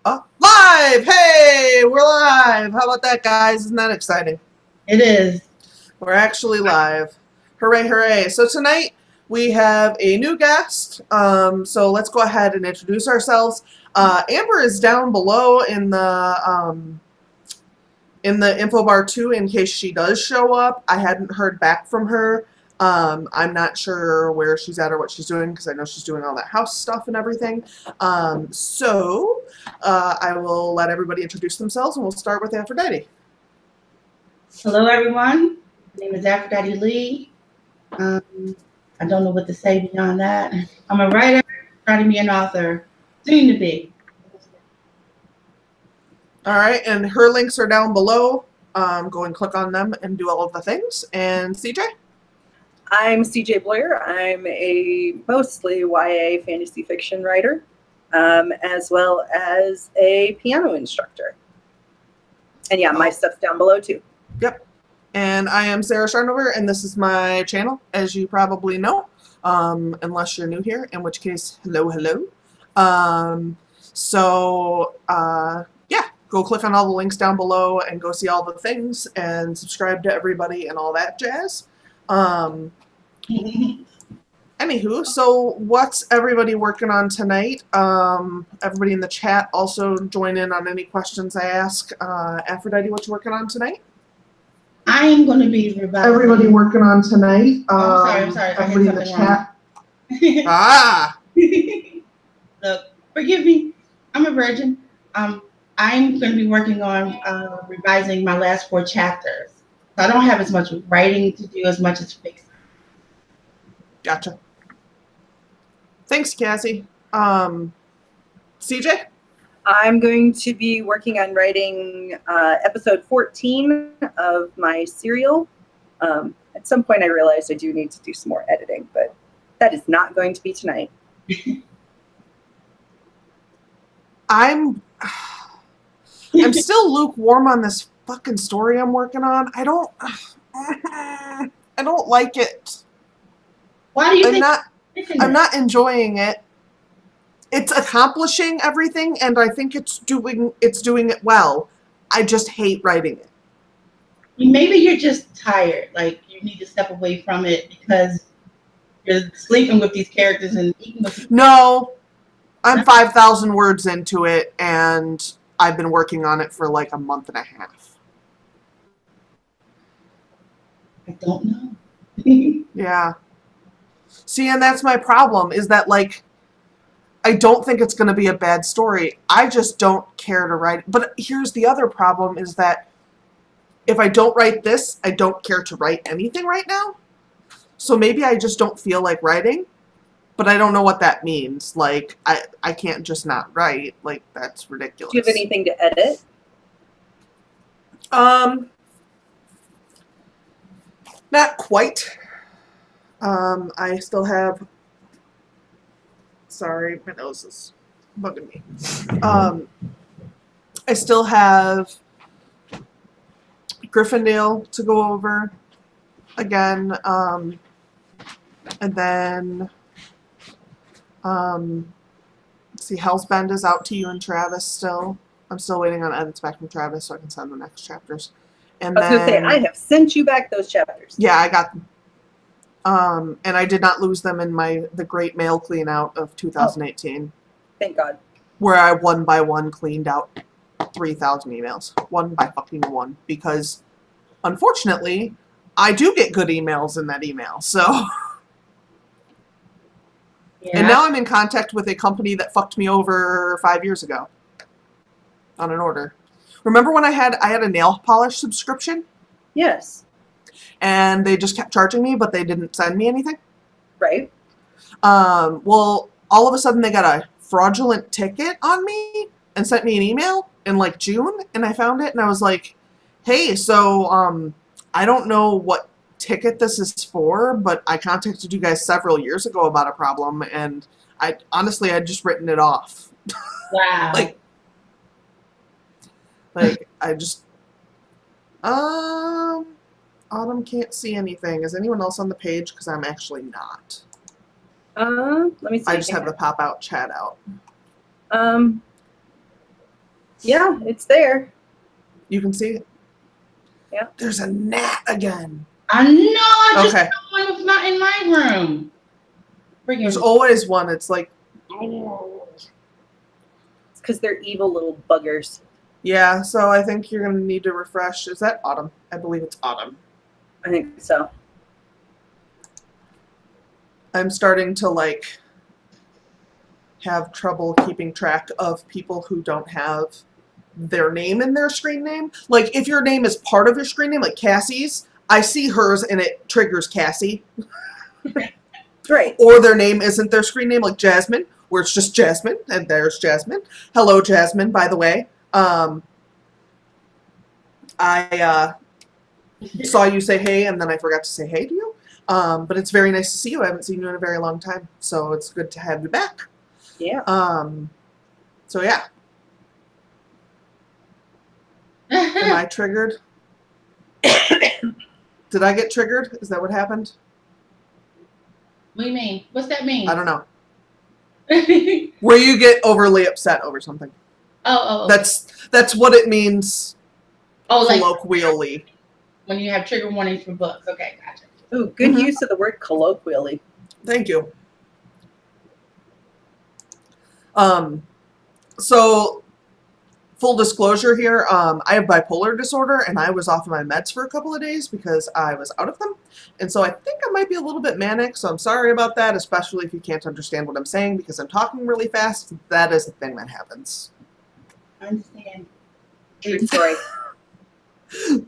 Live! Hey, we're live! How about that, guys? Isn't that exciting? It is. We're actually live. Hooray, hooray. So tonight we have a new guest. So let's go ahead and introduce ourselves. Amber is down below in the info bar too, in case she does show up. I hadn't heard back from her. I'm not sure where she's at or what she's doing because I know she's doing all that house stuff and everything. I will let everybody introduce themselves and we'll start with Aphrodite. Hello, everyone. My name is Aphrodite Lee. I don't know what to say beyond that. I'm a writer, trying to be an author, soon to be. All right, and her links are down below. Go and click on them and do all of the things. And CJ? I'm CJ Boyer. I'm a mostly YA fantasy fiction writer, as well as a piano instructor. And yeah, my stuff's down below too. Yep. And I am Sarah Sharnover, and this is my channel, as you probably know, unless you're new here, in which case, hello, hello. Yeah, go click on all the links down below and go see all the things and subscribe to everybody and all that jazz. Anywho, so what's everybody working on tonight? Everybody in the chat also join in on any questions I ask. Aphrodite, what you working on tonight? I am going to be revising. Everybody working on tonight. I'm sorry. Everybody in the chat. Look, forgive me. I'm a virgin. I'm going to be working on revising my last 4 chapters. So I don't have as much writing to do as much as fixing. Gotcha. Thanks, Cassie. CJ? I'm going to be working on writing episode 14 of my serial. At some point I realized I do need to do some more editing, but that is not going to be tonight. I'm still lukewarm on this fucking story I'm working on. I don't like it. Why do you think I'm not enjoying it. It's accomplishing everything, and I think it's doing it well. I just hate writing it. Maybe you're just tired. Like, you need to step away from it because you're sleeping with these characters and eating with them. No, I'm 5,000 words into it, and I've been working on it for like a month and a half. I don't know. Yeah. See, and that's my problem, is that, like, I don't think it's going to be a bad story. I just don't care to write. But here's the other problem, is that if I don't write this, I don't care to write anything right now. So maybe I just don't feel like writing, but I don't know what that means. Like, I can't just not write. Like, that's ridiculous. Do you have anything to edit? Not quite. I still have... Sorry, my nose is bugging me. I still have Gryffindale to go over again, and then see, Hellsbend is out to you and Travis still. I'm still waiting on edits back from Travis so I can send the next chapters. And I was going to say, I have sent you back those chapters. Yeah, I got them. And I did not lose them in the great mail clean out of 2018. Oh, thank God. Where I one by one cleaned out 3,000 emails. One by fucking one. Because, unfortunately, I do get good emails in that email. So, yeah. And now I'm in contact with a company that fucked me over 5 years ago. On an order. Remember when I had a nail polish subscription? Yes. And they just kept charging me, but they didn't send me anything? Right. Well, all of a sudden they got a fraudulent ticket on me and sent me an email in like June, and I found it and I was like, hey, so I don't know what ticket this is for, but I contacted you guys several years ago about a problem, and honestly I'd just written it off. Wow. like I just Autumn can't see anything. Is anyone else on the page? Because I'm actually not. Let me see. I just have the pop-out chat out. Yeah, it's there. You can see it. Yeah. There's a gnat again. I know. I just Okay. saw one was not in my room. There's Freaking. always one. It's like, It's because they're evil little buggers. yeah, so I think you're going to need to refresh. Is that autumn? I believe it's autumn. I think so. I'm starting to like have trouble keeping track of people who don't have their name in their screen name. Like if your name is part of your screen name, like Cassie's, I see hers and it triggers Cassie. Right. Or their name isn't their screen name, like Jasmine, where it's just Jasmine, and there's Jasmine. Hello, Jasmine, by the way. I saw you say hey, and then I forgot to say hey to you. But it's very nice to see you. I haven't seen you in a very long time, so it's good to have you back. Yeah. So yeah. Am I triggered? Did I get triggered? Is that what happened? What do you mean? What's that mean? I don't know. Where you get overly upset over something. Oh. That's what it means Like colloquially. when you have trigger warnings for books. Okay, gotcha. Ooh, good Mhm. use of the word colloquially. Thank you. So full disclosure here, I have bipolar disorder and I was off of my meds for a couple of days because I was out of them. And so I think I might be a little bit manic, so I'm sorry about that, especially if you can't understand what I'm saying because I'm talking really fast. That is the thing that happens. I understand. True story.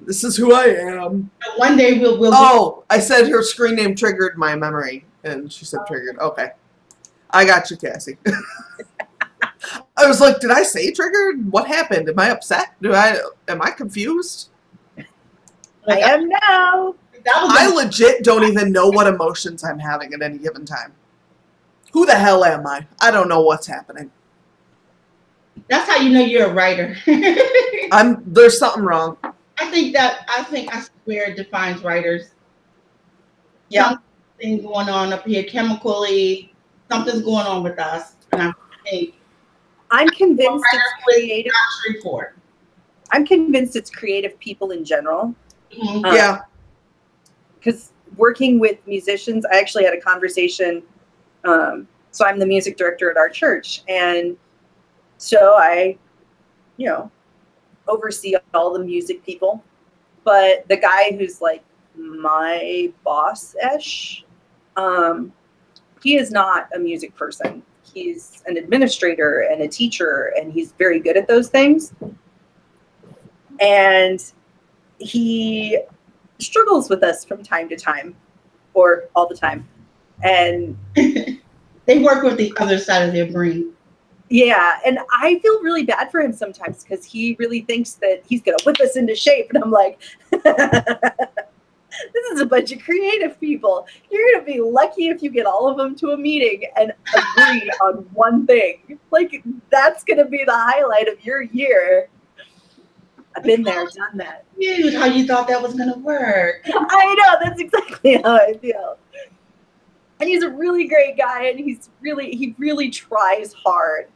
This is who I am. One day we'll Oh, I said her screen name triggered my memory, and she said triggered. Okay. I got you, Cassie. I was like, did I say triggered? What happened? Am I upset? Am I confused? I am now. That was I legit don't even know what emotions I'm having at any given time. Who the hell am I? I don't know what's happening. that's how you know you're a writer. There's something wrong. I think I swear defines writers. Yeah. Something going on up here chemically. Something's going on with us, and I think I'm convinced it's creative. not straightforward. I'm convinced it's creative people in general. Mhm. Yeah. Because working with musicians, I actually had a conversation. So I'm the music director at our church, and so I, oversee all the music people. But the guy who's like my boss-ish, he is not a music person. He's an administrator and a teacher, and he's very good at those things. And he struggles with us from time to time, or all the time. And They work with the other side of their brain. yeah, and I feel really bad for him sometimes because he really thinks that he's going to whip us into shape. And I'm like, this is a bunch of creative people. You're going to be lucky if you get all of them to a meeting and agree on one thing. Like, that's going to be the highlight of your year. I've been there, done that. Huge how you thought that was gonna work. I know, that's exactly how I feel. And he's a really great guy, and he really tries hard.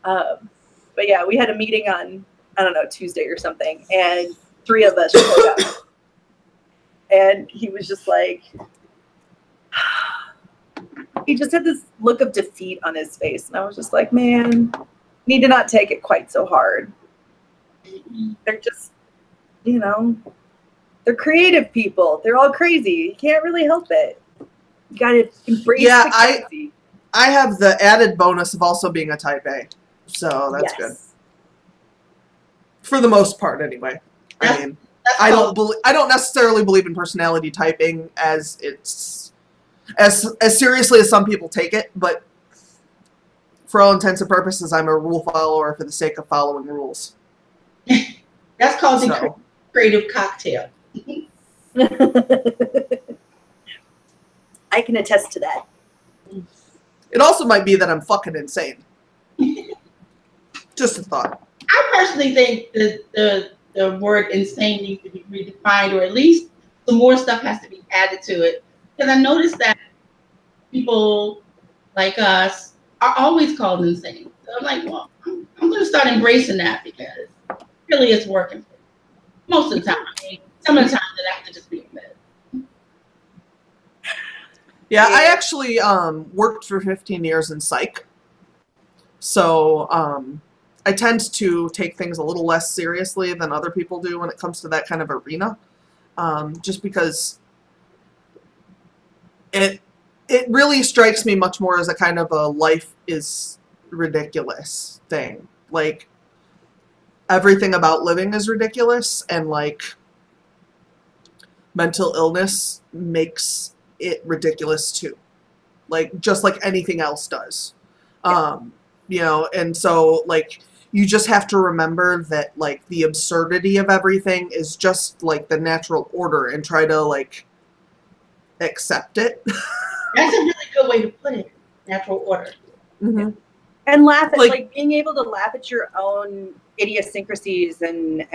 But yeah, we had a meeting on, I don't know, Tuesday or something, and 3 of us showed up. And he was just like, he just had this look of defeat on his face. And I was just like, man, need to not take it quite so hard. They're just, they're creative people. They're all crazy. You can't really help it. You gotta embrace the crazy. I have the added bonus of also being a type A. So that's good. For the most part, anyway. I mean, I don't necessarily believe in personality typing as it's as seriously as some people take it, but for all intents and purposes, I'm a rule follower for the sake of following rules. That's causing creative cocktail. I can attest to that. It also might be that I'm fucking insane. Just a thought. I personally think that the word insane needs to be redefined, or at least some more stuff has to be added to it. Because I noticed that people like us are always called insane. So I'm like, well, I'm going to start embracing that, because really is working for me. Most of the time. I mean, some of the times I have to just be in bed. Yeah, I actually worked for 15 years in psych. So I tend to take things a little less seriously than other people do when it comes to that kind of arena. Just because it really strikes me much more as a kind of a life is ridiculous thing. Like, everything about living is ridiculous, and like mental illness makes it ridiculous too. Like, just like anything else does. Yeah. You know, and so like you just have to remember that like the absurdity of everything is just like the natural order, and try to like accept it. That's a really good way to put it. Natural order. Mm-hmm. And laugh at Like- like being able to laugh at your own idiosyncrasies and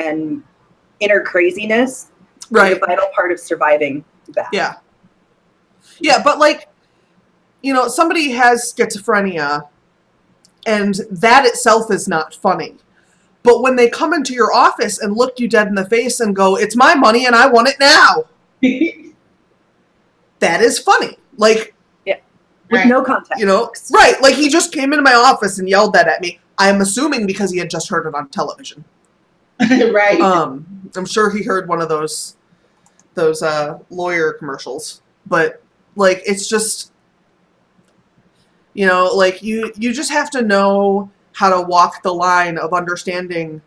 inner craziness. Right. Is a vital part of surviving that. Yeah. Yeah, but like, you know, somebody has schizophrenia, and that itself is not funny. But when they come into your office and look you dead in the face and go, "It's my money and I want it now," that is funny. Like, With Right. no context. you know, right, like he just came into my office and yelled that at me. I'm assuming because he had just heard it on television. Right. I'm sure he heard one of those lawyer commercials. But like, it's just, you know, like you just have to know how to walk the line of understanding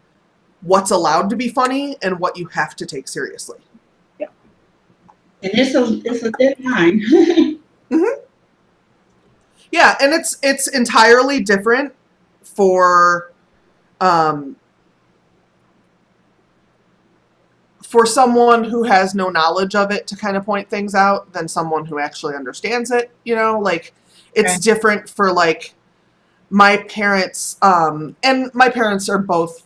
what's allowed to be funny and what you have to take seriously. And it's a thin line. Yeah, and it's entirely different for someone who has no knowledge of it to kind of point things out than someone who actually understands it, you know? Like, it's Right. different for, like, my parents, and my parents are both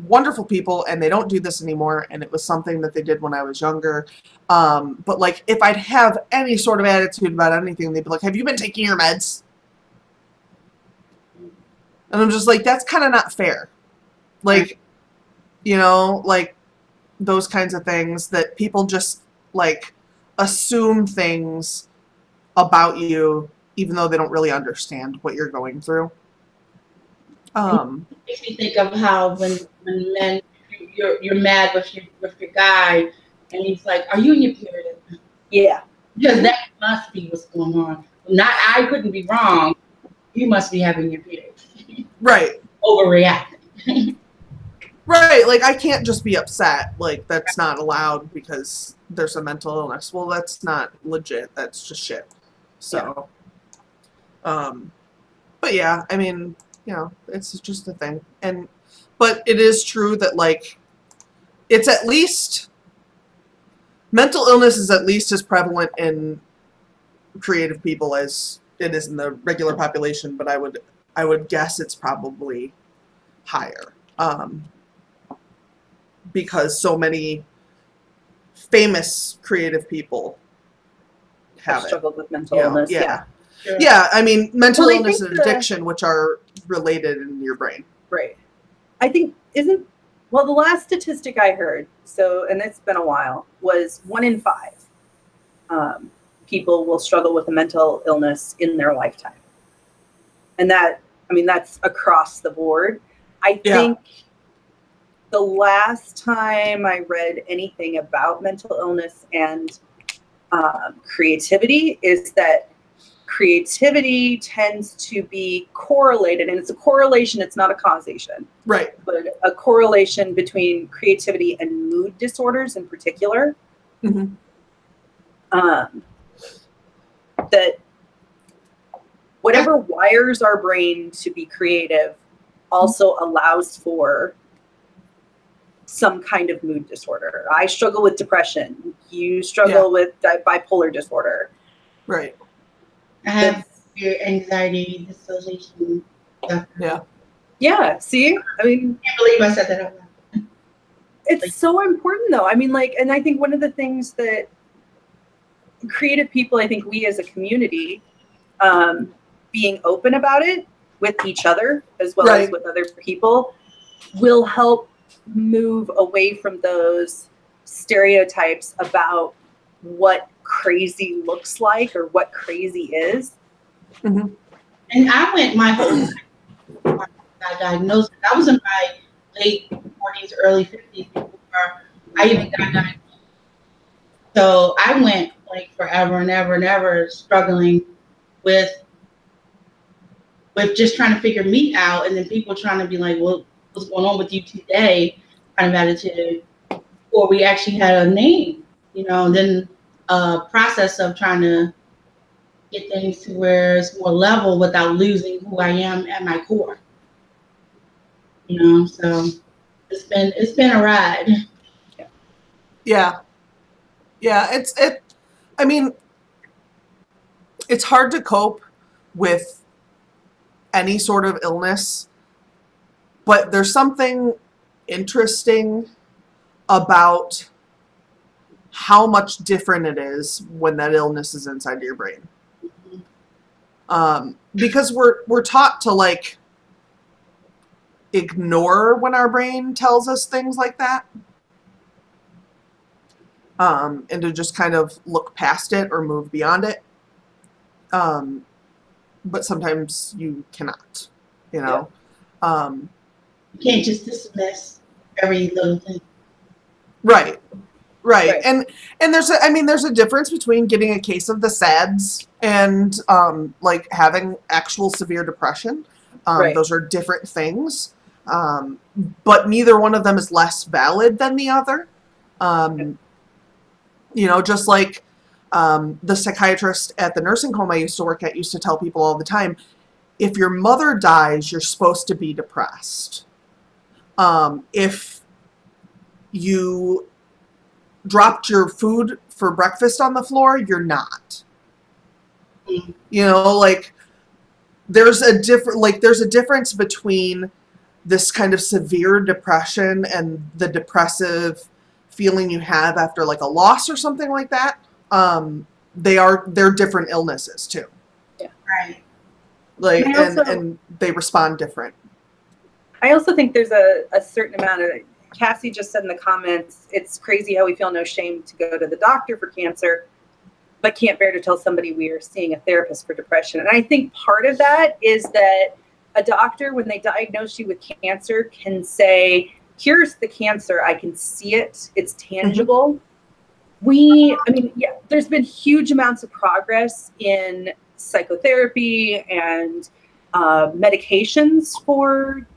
wonderful people, and they don't do this anymore, and it was something that they did when I was younger. But, like, if I'd have any sort of attitude about anything, they'd be like, "Have you been taking your meds?" And I'm just like, that's kind of not fair. Like, you know, like, those kinds of things that people just, like, assume things about you even though they don't really understand what you're going through. Makes me think of how when men, you're mad with your guy, and he's like, "Are you in your period?" Yeah. Because that must be what's going on. Not I couldn't be wrong. You must be having your period. Right. Overreacting. Right, like, I can't just be upset. Like, that's not allowed because there's a mental illness. Well, that's not legit. That's just shit. So, but yeah, I mean, you know, it's just a thing. But it is true that, like, it's at least, mental illness is at least as prevalent in creative people as it is in the regular population, but I would guess it's probably higher. Because so many famous creative people Have have it. struggled with mental You know, illness. yeah. Yeah. Sure. Yeah, I mean, mental Well, I illness think and addiction, which are related in your brain. Right. I think the last statistic I heard, and it's been a while, was 1 in 5 people will struggle with a mental illness in their lifetime. And that's across the board. I think the last time I read anything about mental illness and creativity is that creativity tends to be correlated, and it's a correlation, it's not a causation, Right. but a correlation between creativity and mood disorders in particular. Mhm. That whatever wires our brain to be creative also allows for some kind of mood disorder. I struggle with depression. You struggle with bipolar disorder. Right. I have your anxiety, dissociation stuff. Yeah. Yeah. See, I mean, I can't believe I said that out loud. it's so important though. I mean, like, and I think one of the things that creative people, I think we as a community, being open about it with each other as well as with other people will help move away from those stereotypes about what crazy looks like or what crazy is. Mm-hmm. And I went my whole life when I got diagnosed. I was in my late 40s, early 50s before I even got diagnosed. So I went like forever and ever and ever struggling with just trying to figure me out, and then people trying to be like, well, what's going on with you today kind of attitude, or we actually had a name, and then a process of trying to get things to where it's more level without losing who I am at my core. So it's been a ride. Yeah. I mean, it's hard to cope with any sort of illness, but there's something interesting about how much different it is when that illness is inside your brain. Because we're taught to like ignore when our brain tells us things like that. And to just kind of look past it or move beyond it. But sometimes you cannot, You can't just dismiss every little thing. Right. And there's a difference between getting a case of the SADS and like having actual severe depression. Those are different things. But neither one of them is less valid than the other. Just like the psychiatrist at the nursing home I used to work at used to tell people all the time, if your mother dies, you're supposed to be depressed. If you dropped your food for breakfast on the floor, you're not. Like there's a difference between this kind of severe depression and the depressive feeling you have after like a loss or something like that. They're different illnesses too. Yeah. Right. Like and they respond different. I also think there's a certain amount of, Cassie just said in the comments, it's crazy how we feel no shame to go to the doctor for cancer, but can't bear to tell somebody we are seeing a therapist for depression. And I think part of that is that a doctor, when they diagnose you with cancer, can say, here's the cancer, I can see it, it's tangible. There's been huge amounts of progress in psychotherapy and medications for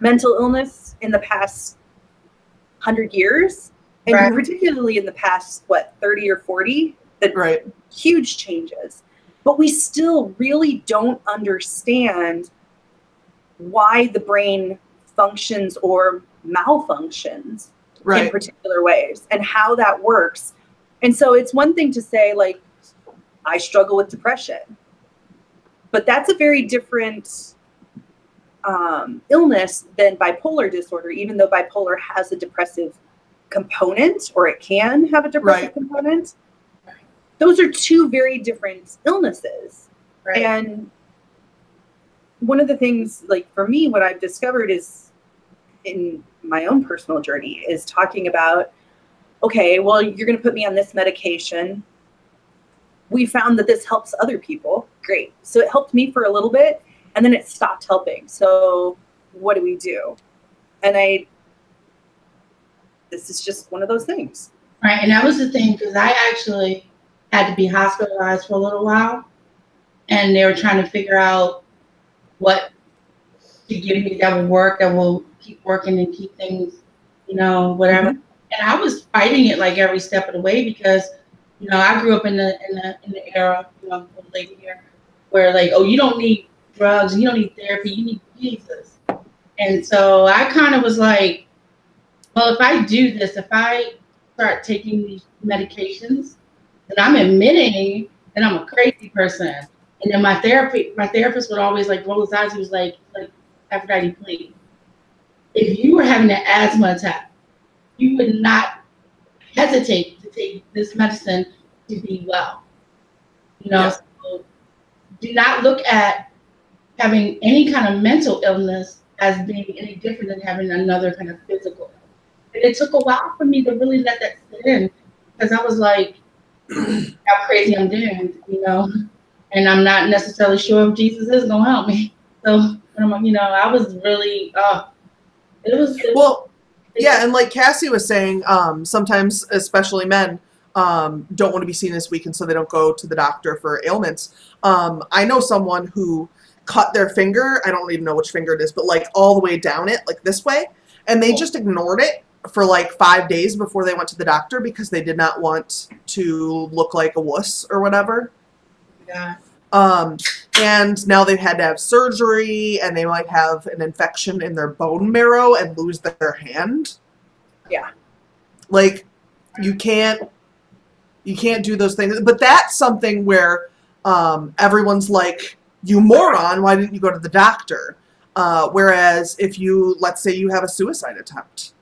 mental illness in the past 100 years, and particularly in the past, 30 or 40, huge changes. But we still really don't understand why the brain functions or malfunctions in particular ways and how that works. And so it's one thing to say, like, I struggle with depression, but that's a very different illness than bipolar disorder, even though bipolar has a depressive component, or it can have a depressive component. Those are two very different illnesses. And one of the things, like for me, what I've discovered is in my own personal journey is talking about, okay, well, you're going to put me on this medication. We found that this helps other people. Great. So it helped me for a little bit, and then it stopped helping. So what do we do? And this is just one of those things. Right. And that was the thing, because I actually had to be hospitalized for a little while, and they were trying to figure out what to give me that will work, that will keep working and keep things, whatever. Mm-hmm. And I was fighting it like every step of the way, because, I grew up in the era, late here, where like, oh, you don't need drugs, you don't need therapy, you need Jesus. And so I kind of was like, well, if I do this, if I start taking these medications, then I'm admitting that I'm a crazy person. And then my therapist would always like roll his eyes. He was like, Aphrodite, please. If you were having an asthma attack, you would not hesitate to take this medicine to be well. So do not look at having any kind of mental illness as being any different than having another kind of physical. And it took a while for me to really let that sit in, because I was like, how crazy I'm doing, you know, and I'm not necessarily sure if Jesus is going to help me. So, you know, I was really, Well, yeah, and like Cassie was saying, sometimes, especially men, don't want to be seen as weak, and so they don't go to the doctor for ailments. I know someone who cut their finger, I don't even know which finger it is, but like all the way down it, like this way, and they just ignored it for like 5 days before they went to the doctor because they did not want to look like a wuss or whatever. Yeah. And now they've had to have surgery, and they might have an infection in their bone marrow and lose their hand. Yeah. Like, you can't do those things. But that's something where everyone's like, you moron, why didn't you go to the doctor? Whereas if you, let's say you have a suicide attempt,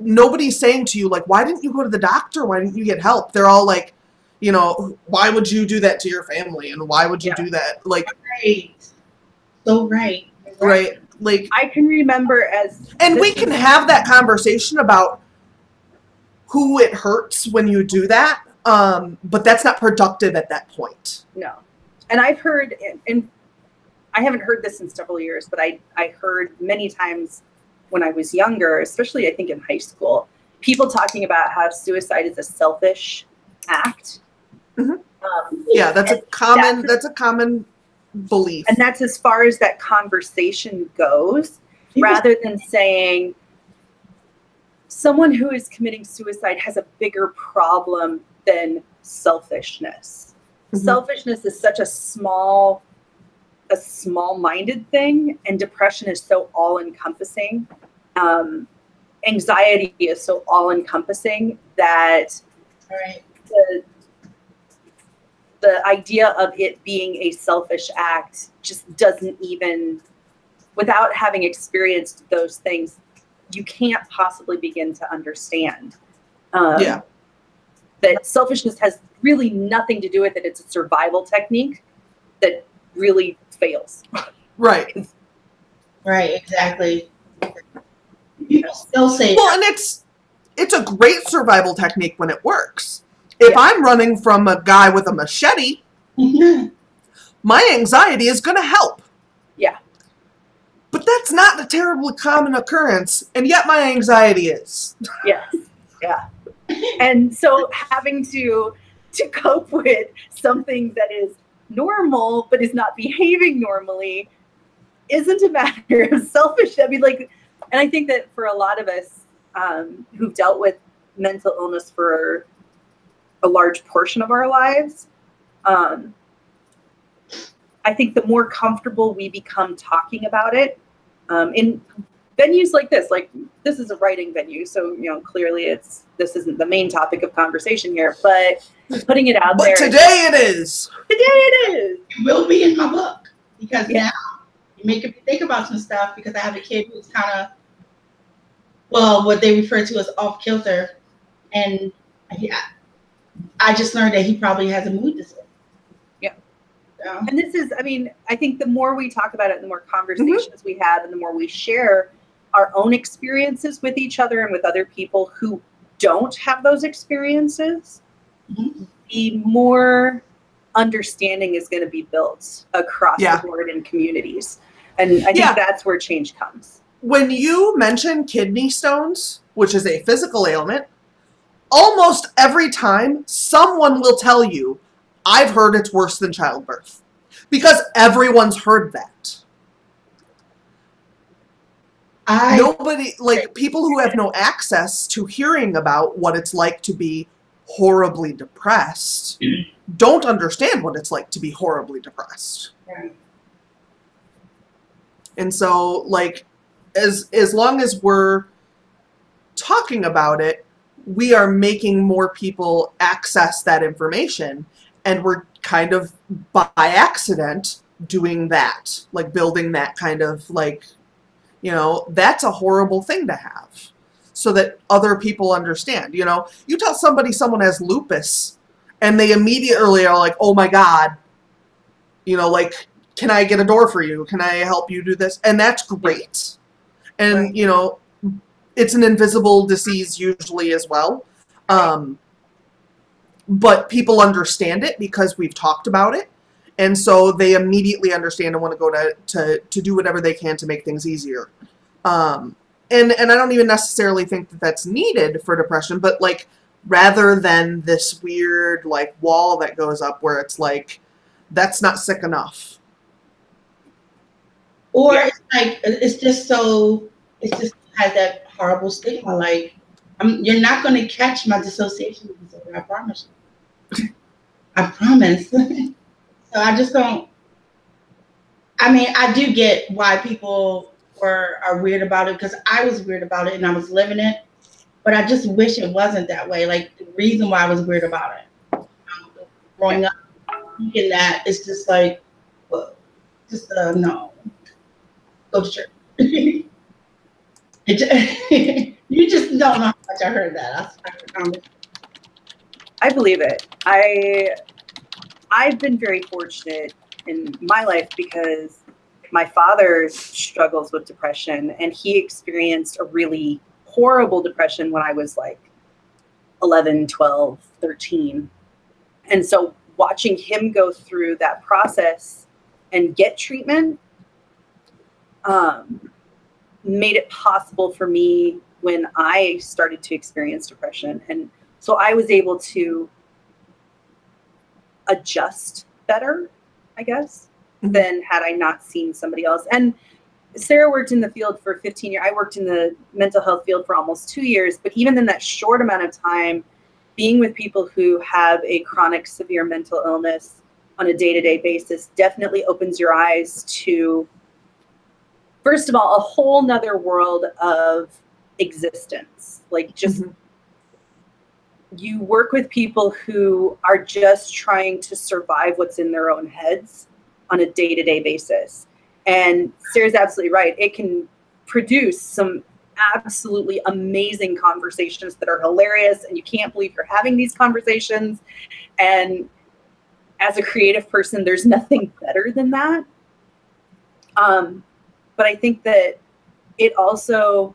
nobody's saying to you, like, why didn't you go to the doctor? Why didn't you get help? They're all like, you know, why would you do that to your family? And why would you do that? Like, right. So right. Right. Like, I can remember and we can have that conversation about who it hurts when you do that. But that's not productive at that point. No. And I've heard, and I haven't heard this in several years, but I heard many times when I was younger, especially I think in high school, people talking about how suicide is a selfish act. Mm-hmm. Yeah, that's a common belief. And that's as far as that conversation goes, rather than saying someone who is committing suicide has a bigger problem than selfishness. Mm-hmm. Selfishness is such a small-minded thing, and depression is so all-encompassing. Anxiety is so all-encompassing that the idea of it being a selfish act just doesn't even, without having experienced those things, you can't possibly begin to understand. That selfishness has really nothing to do with it. It's a survival technique that really fails. Right. Right, exactly. People still say well, and it's a great survival technique when it works. If I'm running from a guy with a machete, my anxiety is going to help. Yeah. But that's not a terribly common occurrence, and yet my anxiety is. Yes. Yeah. And so having to cope with something that is normal but is not behaving normally isn't a matter of selfish. I mean, like, and I think that for a lot of us who've dealt with mental illness for a large portion of our lives, I think the more comfortable we become talking about it in venues like this is a writing venue, so you know clearly this isn't the main topic of conversation here, but putting it out there. But today it is. Today it is. It will be in my book, because now you make me think about some stuff, because I have a kid who's kind of, well, what they refer to as off kilter, and I just learned that he probably has a mood disorder. Yeah. And this is, I mean, I think the more we talk about it, the more conversations we have, and the more we share our own experiences with each other and with other people who don't have those experiences, the more understanding is going to be built across the board in communities. And I think that's where change comes. When you mention kidney stones, which is a physical ailment, almost every time someone will tell you, I've heard it's worse than childbirth. Because everyone's heard that. Nobody, like people who have no access to hearing about what it's like to be horribly depressed, don't understand what it's like to be horribly depressed. Right. And so, like, as long as we're talking about it, we are making more people access that information, and we're kind of by accident doing that, like building that kind of, like, you know, that's a horrible thing to have, so that other people understand. You know, you tell somebody someone has lupus and they immediately are like, oh my God, you know, like, can I get a door for you? Can I help you do this? And that's great. And, Right. you know, it's an invisible disease usually as well. But people understand it because we've talked about it. And so they immediately understand and want to go to do whatever they can to make things easier. And I don't even necessarily think that that's needed for depression, but like rather than this weird like wall that goes up where it's like, that's not sick enough. Or it's like, it just has that horrible stigma. Like, you're not going to catch my dissociation disorder, I promise you. I promise. So I just don't, I mean, I do get why people are weird about it, because I was weird about it and I was living it, but I just wish it wasn't that way. Like, the reason why I was weird about it, growing up, thinking that, it's just like, well, just no, go to church. You just don't know how much I heard that. I believe it. I've been very fortunate in my life because my father struggles with depression, and he experienced a really horrible depression when I was like 11, 12, 13. And so watching him go through that process and get treatment made it possible for me when I started to experience depression. And so I was able to adjust better, I guess, than had I not seen somebody else. And Sarah worked in the field for 15 years. I worked in the mental health field for almost 2 years. But even in that short amount of time, being with people who have a chronic severe mental illness on a day-to-day basis definitely opens your eyes to, first of all, a whole nother world of existence. Like, just you work with people who are just trying to survive what's in their own heads on a day-to-day basis. And Sarah's absolutely right. It can produce some absolutely amazing conversations that are hilarious, and you can't believe you're having these conversations. And as a creative person, there's nothing better than that. But I think that it also,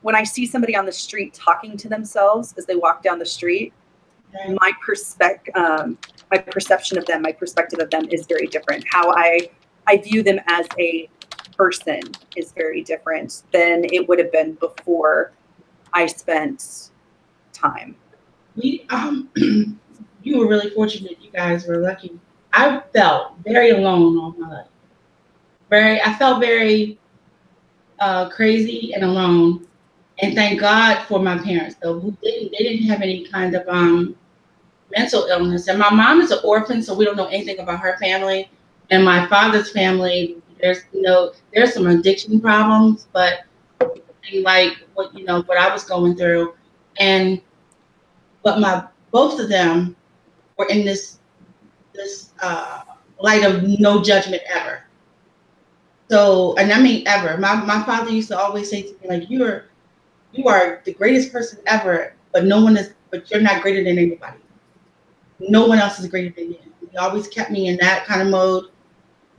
when I see somebody on the street talking to themselves as they walk down the street, my perception of them, my perspective of them is very different. How I view them as a person is very different than it would have been before I spent time. You were really fortunate. You guys were lucky. I felt very alone all my life. I felt very crazy and alone. And thank God for my parents, though, who they didn't have any kind of mental illness. And my mom is an orphan, so we don't know anything about her family. And my father's family, there's some addiction problems, but like what I was going through, but both of them were in this light of no judgment ever. So, and I mean ever. My father used to always say to me, like, you are the greatest person ever, but you're not greater than anybody. No one else is greater than you. He always kept me in that kind of mode.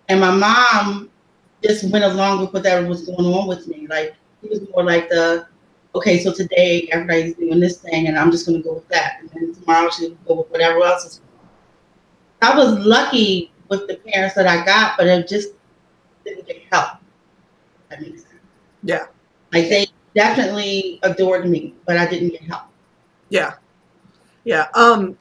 And my mom just went along with whatever was going on with me. Like, he was more like okay, so today everybody's doing this thing and I'm just going to go with that. And then tomorrow she'll go with whatever else is going on. I was lucky with the parents that I got, but it just didn't get help. That makes sense. Yeah. Like, they definitely adored me, but I didn't get help. Yeah. Yeah.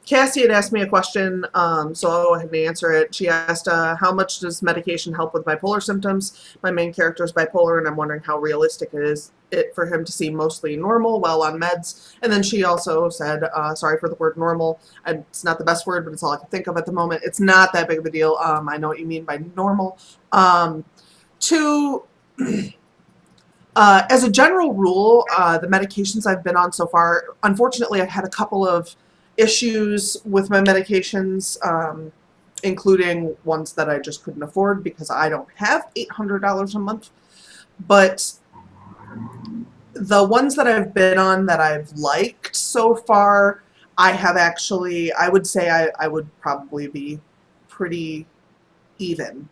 Cassie had asked me a question, so I'll go ahead and answer it. She asked, how much does medication help with bipolar symptoms? My main character is bipolar, and I'm wondering how realistic it is for him to seem mostly normal while on meds. And then she also said, sorry for the word normal. It's not the best word, but it's all I can think of at the moment. It's not that big of a deal. I know what you mean by normal. As a general rule, the medications I've been on so far, unfortunately, I've had a couple of issues with my medications, including ones that I just couldn't afford because I don't have $800 a month. But the ones that I've been on that I've liked so far, I have actually, I would say I would probably be pretty even,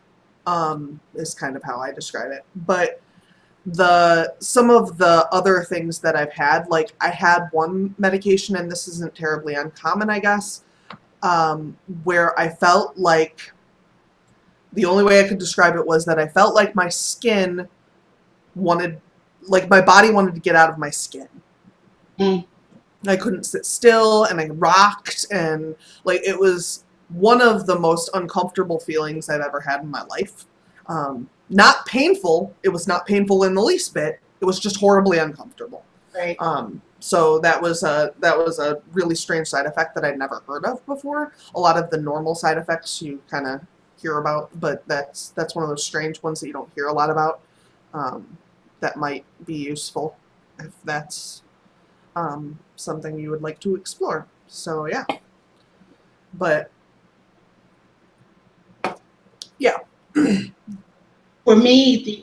is kind of how I describe it. But some of the other things that I've had, like I had one medication, and this isn't terribly uncommon, I guess, where I felt like the only way I could describe it was that I felt like my skin wanted, like my body wanted to get out of my skin. Mm. I couldn't sit still, and I rocked, and like it was one of the most uncomfortable feelings I've ever had in my life. Not painful. It was not painful in the least bit. It was just horribly uncomfortable. Right. So that was a really strange side effect that I'd never heard of before. A lot of the normal side effects you kind of hear about, but that's one of those strange ones that you don't hear a lot about. That might be useful if that's something you would like to explore. So yeah, but yeah. For me, the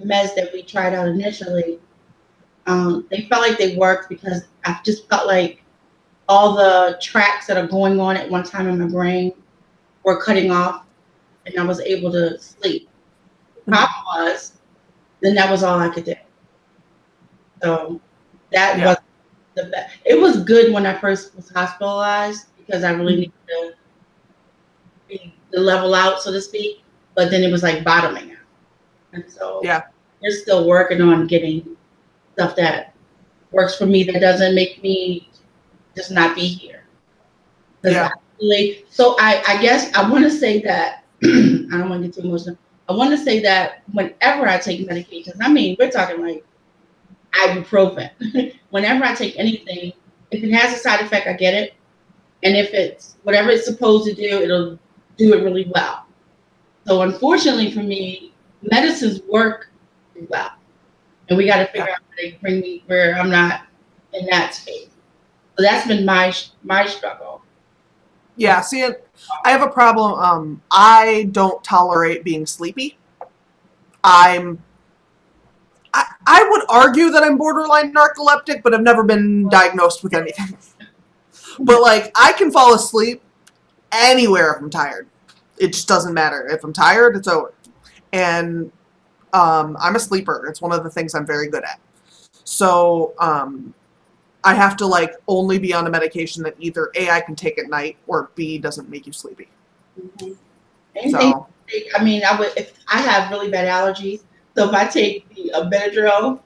meds that we tried out initially, they felt like they worked because I just felt like all the tracks that are going on at one time in my brain were cutting off, and I was able to sleep. The problem was, then that was all I could do. So that was the best. It was good when I first was hospitalized because I really needed to level out, so to speak. But then it was like bottoming out. And so we're still working on getting stuff that works for me, that doesn't make me just not be here. So I guess I want to say that, I don't want to get too emotional. I want to say that whenever I take medications, I mean, we're talking like ibuprofen. Whenever I take anything, if it has a side effect, I get it. And if it's whatever it's supposed to do, it'll do it really well. So unfortunately for me, medicines work well. And we got to figure out how they bring me where I'm not in that space. So that's been my struggle. Yeah, see, I have a problem. I don't tolerate being sleepy. I would argue that I'm borderline narcoleptic, but I've never been diagnosed with anything. But like, I can fall asleep anywhere if I'm tired. It just doesn't matter. If I'm tired, it's over. And I'm a sleeper. It's one of the things I'm very good at. So I have to like only be on a medication that either A, I can take at night, or B, doesn't make you sleepy. Mm-hmm. So, I mean, if I have really bad allergies, so if I take the Benadryl,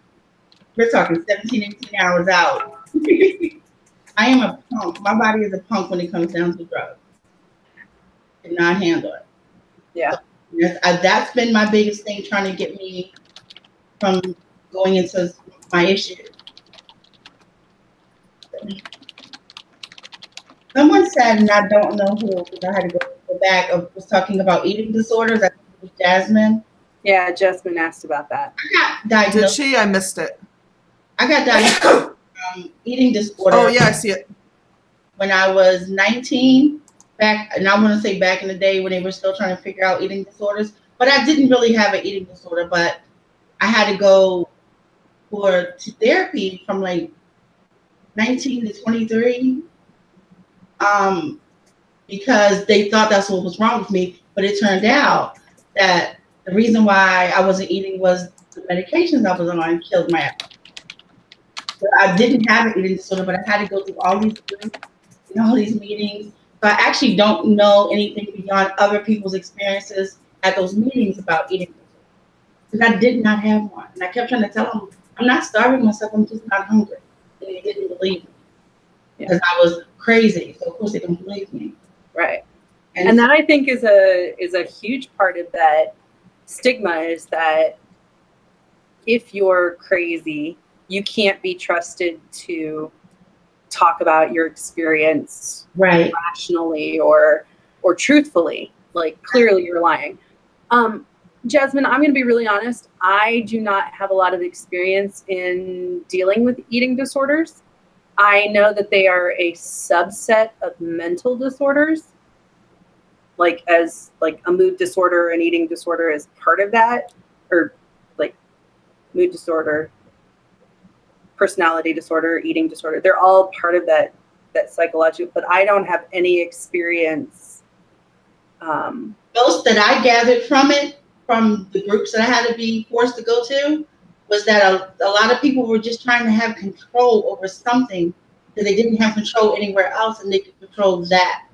we're talking 17, 18 hours out. I am a punk. My body is a punk when it comes down to drugs. Cannot handle it. Yeah. So, that's been my biggest thing, trying to get me from going into my issue. Someone said, and I don't know who, because I had to go back, was talking about eating disorders. I think it was Jasmine. Yeah, Jasmine asked about that. I got diagnosed. Did she? I missed it. I got diagnosed with eating disorder. Oh, yeah, I see it. When I was 19, and I want to say back in the day when they were still trying to figure out eating disorders, but I didn't really have an eating disorder, but I had to go to therapy from like 19 to 23 because they thought that's what was wrong with me. But it turned out that the reason why I wasn't eating was the medications I was on killed my appetite. So I didn't have an eating disorder, but I had to go through all these groups and all these meetings. So I actually don't know anything beyond other people's experiences at those meetings about eating disorders. Because I did not have one. And I kept trying to tell them, I'm not starving myself, I'm just not hungry. And they didn't believe me. Because I was crazy. So of course they don't believe me. Right. And that I think is a huge part of that stigma, is that if you're crazy, you can't be trusted to talk about your experience rationally or truthfully. Like, clearly you're lying. Jasmine, I'm going to be really honest. I do not have a lot of experience in dealing with eating disorders. I know that they are a subset of mental disorders, like as like a mood disorder and eating disorder is part of that, or like mood disorder, personality disorder, eating disorder. They're all part of that psychological, but I don't have any experience Most that I gathered from it, from the groups that I had to be forced to go to, was that a lot of people were just trying to have control over something that they didn't have control anywhere else, and they could control that.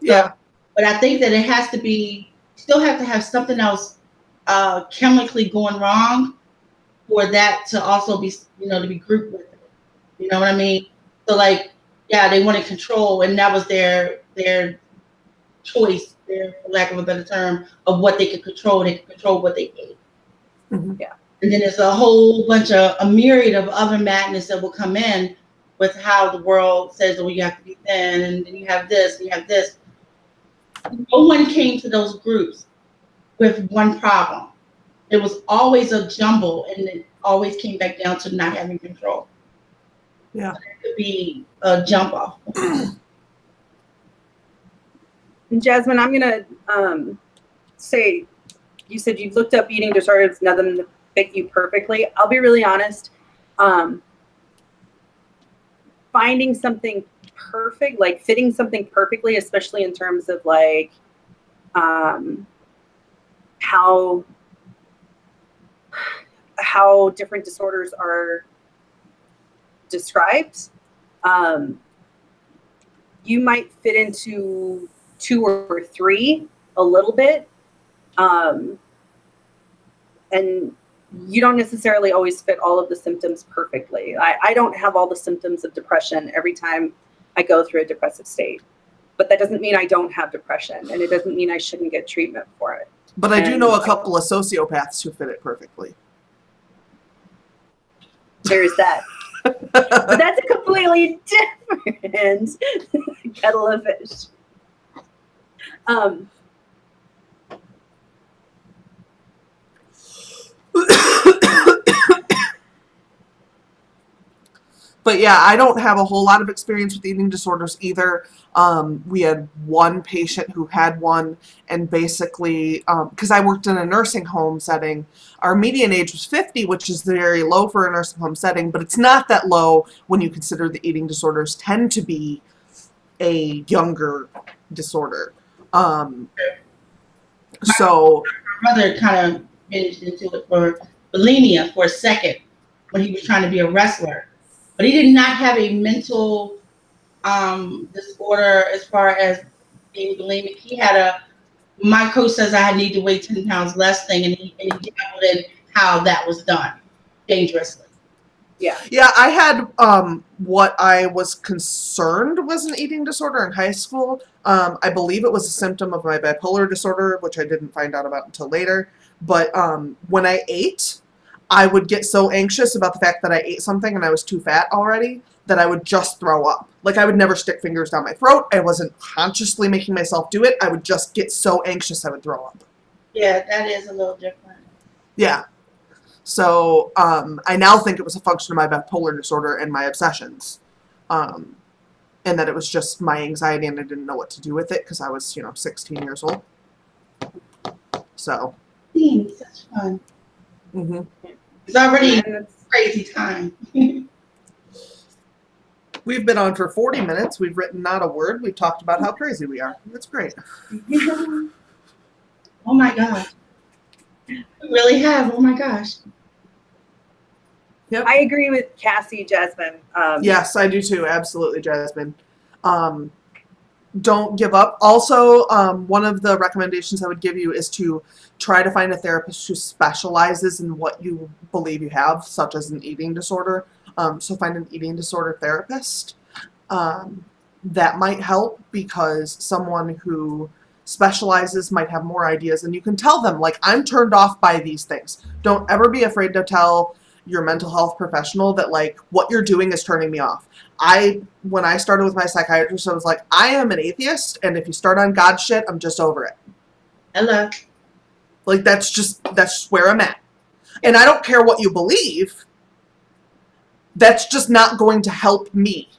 Yeah. So, but I think that it has to be, still have to have something else chemically going wrong for that to also be, to be grouped with it. You know what I mean? So like, yeah, they wanted control, and that was their choice, for lack of a better term, of what they could control. They could control what they ate. Mm-hmm. Yeah. And then there's a whole bunch of a myriad of other madness that will come in with how the world says, oh, you have to be thin, and then you have this, and you have this. No one came to those groups with one problem. It was always a jumble, and it always came back down to not having control. Yeah. So it could be a jump off. And Jasmine, I'm going to say, you said you've looked up eating disorders, none of them fit you perfectly. I'll be really honest. Finding something perfect, like fitting something perfectly, especially in terms of like how different disorders are described, you might fit into 2 or 3 a little bit, and you don't necessarily always fit all of the symptoms perfectly. I don't have all the symptoms of depression every time I go through a depressive state, but that doesn't mean I don't have depression, and it doesn't mean I shouldn't get treatment for it. But I do know a couple of sociopaths who fit it perfectly. There's that. But that's a completely different kettle of fish. But yeah, I don't have a whole lot of experience with eating disorders either. We had one patient who had one, and basically, because I worked in a nursing home setting, our median age was 50, which is very low for a nursing home setting, but it's not that low when you consider the eating disorders tend to be a younger disorder. So My brother kind of managed into it for bulimia for a second when he was trying to be a wrestler. But he did not have a mental disorder as far as being bulimic. He had my coach says I need to weigh 10 pounds less thing, and he dabbled in how that was done dangerously. Yeah. Yeah, I had what I was concerned was an eating disorder in high school. I believe it was a symptom of my bipolar disorder, which I didn't find out about until later. But when I ate, I would get so anxious about the fact that I ate something and I was too fat already that I would just throw up. Like, I would never stick fingers down my throat. I wasn't consciously making myself do it. I would just get so anxious I would throw up. Yeah, that is a little different. Yeah. So I now think it was a function of my bipolar disorder and my obsessions. And that it was just my anxiety and I didn't know what to do with it because I was, 16 years old. So. Such fun. Mm-hmm. It's already crazy time. We've been on for 40 minutes. We've written not a word. We've talked about how crazy we are. That's great. Oh my gosh. We really have. Oh my gosh. Yep. I agree with Cassie, Jasmine. Yes, I do too. Absolutely, Jasmine. Don't give up. Also, one of the recommendations I would give you is to try to find a therapist who specializes in what you believe you have, such as an eating disorder. So find an eating disorder therapist. That might help because someone who specializes might have more ideas, and you can tell them, like, I'm turned off by these things. Don't ever be afraid to tell your mental health professional that, like, what you're doing is turning me off. When I started with my psychiatrist, I was like, I am an atheist, and if you start on God shit, I'm just over it. Hello. Like, that's just where I'm at. And I don't care what you believe. That's just not going to help me.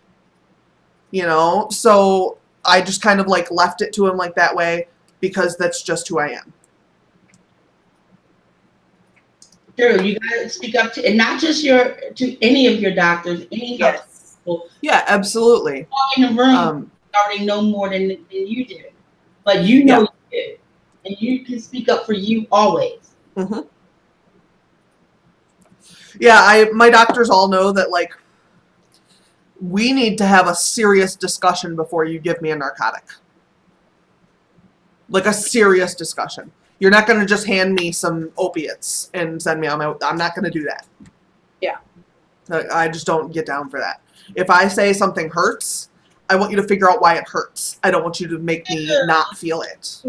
So I just kind of, like, left it to him like that way because that's just who I am. True. You gotta speak up to, and not just to any of your doctors, any health people. Yeah, absolutely. Walk in the room, already know more than you do, but you know and you can speak up for you always. Mm-hmm. Yeah, my doctors all know that, like, we need to have a serious discussion before you give me a narcotic. Like a serious discussion. You're not going to just hand me some opiates and send me on my. I'm not going to do that. Yeah. I just don't get down for that. If I say something hurts, I want you to figure out why it hurts. I don't want you to make me not feel it.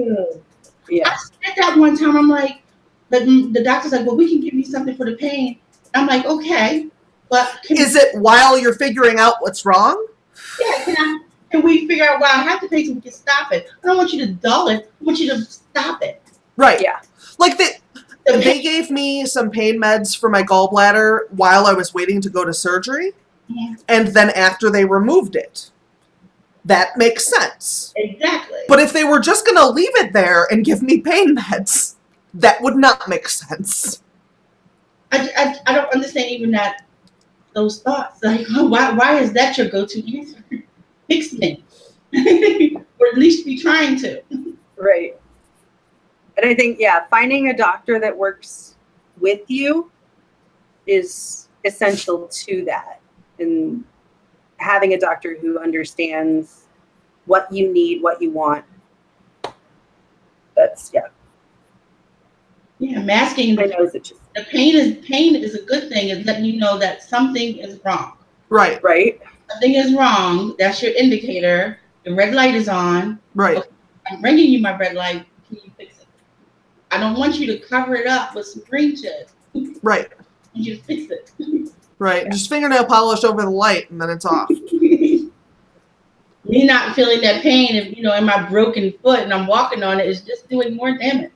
Yeah. I said that one time. I'm like, the doctor's like, well, we can give you something for the pain. I'm like, okay, but Is it while you're figuring out what's wrong? yeah, can we figure out why I have to pay so we can stop it? I don't want you to dull it. I want you to stop it. Right. Yeah. Like they gave me some pain meds for my gallbladder while I was waiting to go to surgery, and then after they removed it. That makes sense. Exactly. But if they were just going to leave it there and give me pain meds, that would not make sense. I don't understand even those thoughts. Like, why is that your go-to answer? Fix me. Or at least be trying to. Right. And I think, yeah, finding a doctor that works with you is essential to that. And having a doctor who understands what you need, what you want. That's, yeah. Yeah, masking I know it's just, the pain is a good thing. It's letting you know that something is wrong. Right. right? Something is wrong. That's your indicator. The red light is on. Right. I'm bringing you my red light. Can you fix it? I don't want you to cover it up with some green shit. Right. I want you to fix it. Right. Yeah. Just fingernail polish over the light and then it's off. Me not feeling that pain, if in my broken foot and I'm walking on it, is just doing more damage.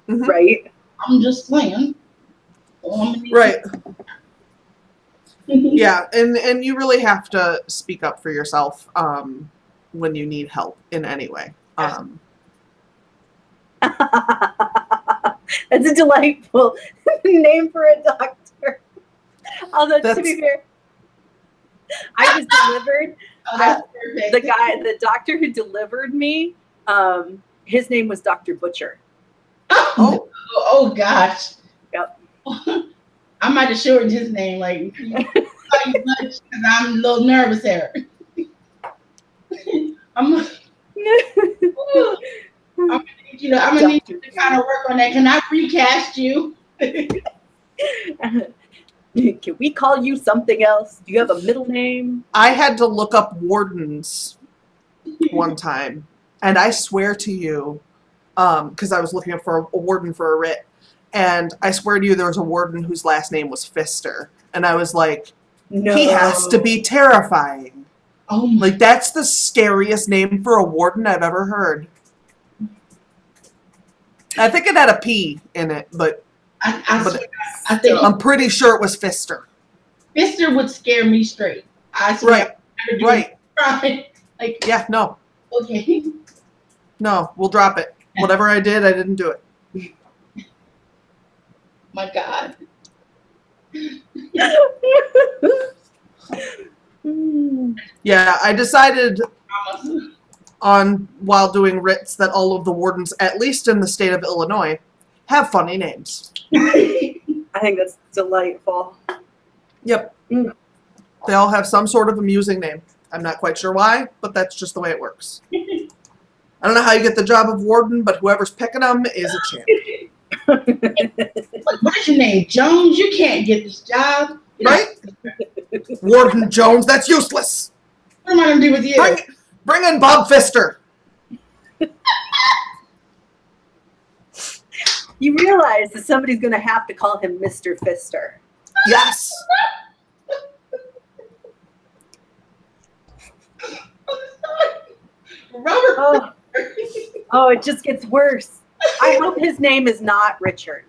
Mhm. Right? I'm just saying. Right. Yeah, and you really have to speak up for yourself when you need help in any way. That's a delightful name for a doctor. Although, to be fair, I just delivered Oh, that's perfect. the doctor who delivered me, his name was Dr. Butcher. Oh gosh. Yep. I might have shortened his name, like because I'm a little nervous here. I'm gonna need you to kind of work on that. Can I recast you? Can we call you something else? Do you have a middle name? I had to look up wardens one time, and I swear to you, because I was looking up for a warden for a writ, and I swear to you there was a warden whose last name was Pfister, and I was like, No. he has to be terrifying. Oh my! Like, that's the scariest name for a warden I've ever heard. I think it had a P in it, but I think I'm pretty sure it was Pfister. Pfister would scare me straight. I swear. Right. Right. Like, Yeah, no. okay. No, we'll drop it. Whatever I did, I didn't do it. My God. Yeah, I decided while doing writs that all of the wardens, at least in the state of Illinois, have funny names. I think that's delightful. Yep. They all have some sort of amusing name. I'm not quite sure why, but that's just the way it works. I don't know how you get the job of warden, but whoever's picking them is a champ. What is your name? Jones? You can't get this job. Right? Warden Jones, that's useless. What am I going to do with you? Bring in Bob Pfister. You realize that somebody's going to have to call him Mr. Pfister. Yes. Robert. Oh, it just gets worse. I hope his name is not Richard.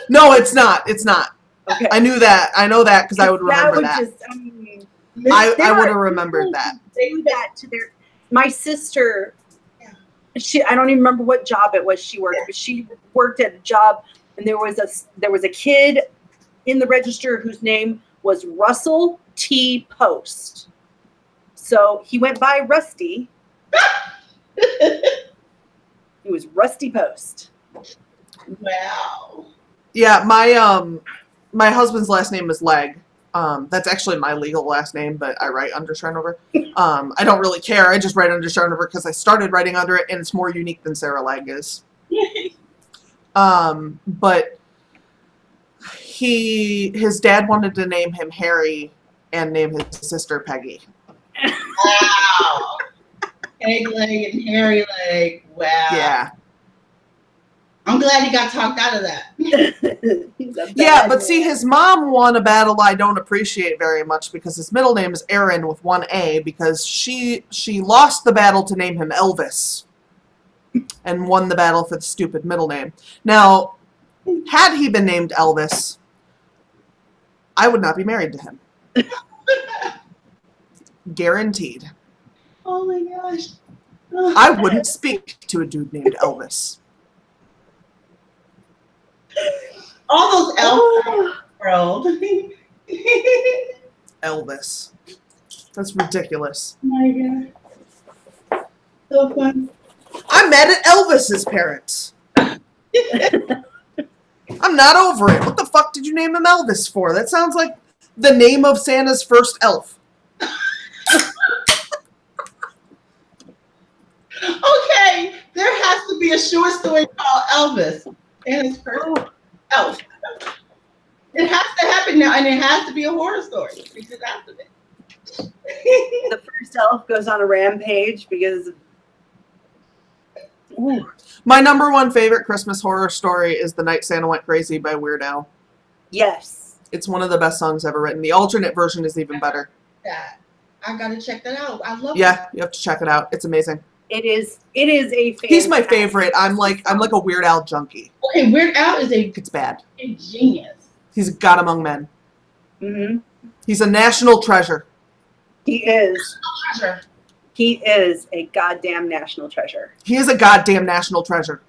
No, it's not. It's not. Okay. I knew that. I know that because I would remember that. I would have remembered that. They do that to my sister. I don't even remember what job it was she worked, but she worked at a job, and there was a kid in the register whose name was Russell T. Post. So he went by Rusty. He was Rusty Post. Wow. Yeah, my husband's last name is Leg. That's actually my legal last name, but I write under Sharnover. I don't really care. I just write under Sharnover because I started writing under it, and it's more unique than Sarah Leg is. But his dad wanted to name him Harry and name his sister Peggy. Wow. Peg leg and hairy leg. Wow. Yeah. I'm glad he got talked out of that. Yeah, but see, his mom won a battle I don't appreciate very much because his middle name is Aaron with one A because she lost the battle to name him Elvis and won the battle for the stupid middle name. Now, had he been named Elvis, I would not be married to him. Guaranteed. Oh my gosh. I wouldn't speak to a dude named Elvis. All those elves in the world. Elvis. That's ridiculous. Oh my god. So fun. I'm mad at Elvis's parents. I'm not over it. What the fuck did you name him Elvis for? That sounds like the name of Santa's first elf. Okay, there has to be a short story called Elvis and his first elf. It has to happen now, and it has to be a horror story because after that. The first elf goes on a rampage because. Ooh. My number one favorite Christmas horror story is The Night Santa Went Crazy by Weird Al. Yes. It's one of the best songs ever written. The alternate version is even better. That I gotta check that out. I love Yeah, you have to check it out. It's amazing. It is a He's my favorite. I'm like a Weird Al junkie. Okay, Weird Al is a It's bad. genius. He's a god among men. Mm-hmm. He's a national treasure. He is. Treasure. He is a goddamn national treasure. He is a goddamn national treasure.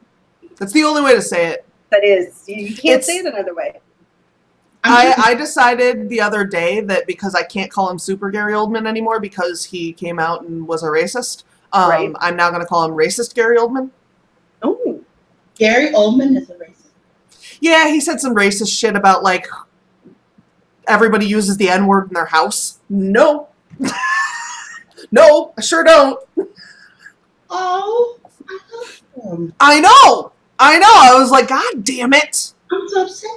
That's the only way to say it. That is. You can't say it another way. I decided the other day that because I can't call him Super Gary Oldman anymore because he came out and was a racist, Right. I'm now going to call him Racist Gary Oldman. Oh. Gary Oldman is a racist. Yeah, he said some racist shit about, like, everybody uses the N-word in their house. No. No, I sure don't. Oh, I love him. I know. I was like, God damn it. I'm so upset.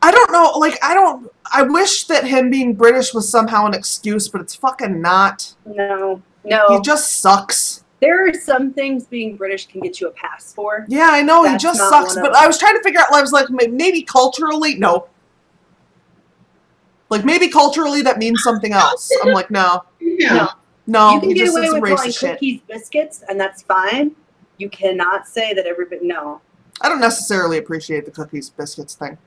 I don't know, like, I wish that him being British was somehow an excuse, but it's fucking not. No. He just sucks. There are some things being British can get you a pass for. Yeah, I know, he That's just not sucks, one but of I was trying to figure out, I was like, maybe culturally, no. Like, maybe culturally that means something else. I'm like, no. Yeah. No, You can he get just away said some with calling racist shit. cookies biscuits, and that's fine. You cannot say that everybody. No. I don't necessarily appreciate the cookies, biscuits thing.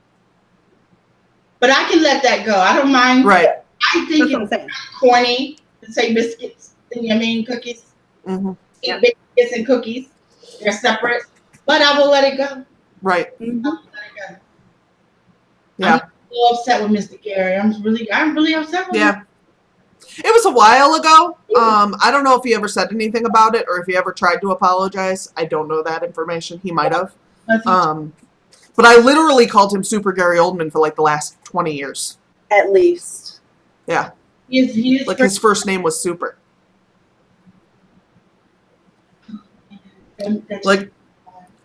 But I can let that go. I don't mind. Right. I think That's what I'm it's saying. corny to say biscuits. You know what I mean? Cookies. Mm-hmm. Yeah. Biscuits and cookies. They're separate. But I will let it go. Right. Mhm. I will let it go. Yeah. I'm so upset with Mr. Gary. I'm really upset with him. Yeah. It was a while ago. I don't know if he ever said anything about it or if he ever tried to apologize. I don't know that information. He might have. But I literally called him Super Gary Oldman for like the last 20 years. At least. Yeah. He is Like his first name was Super. Like,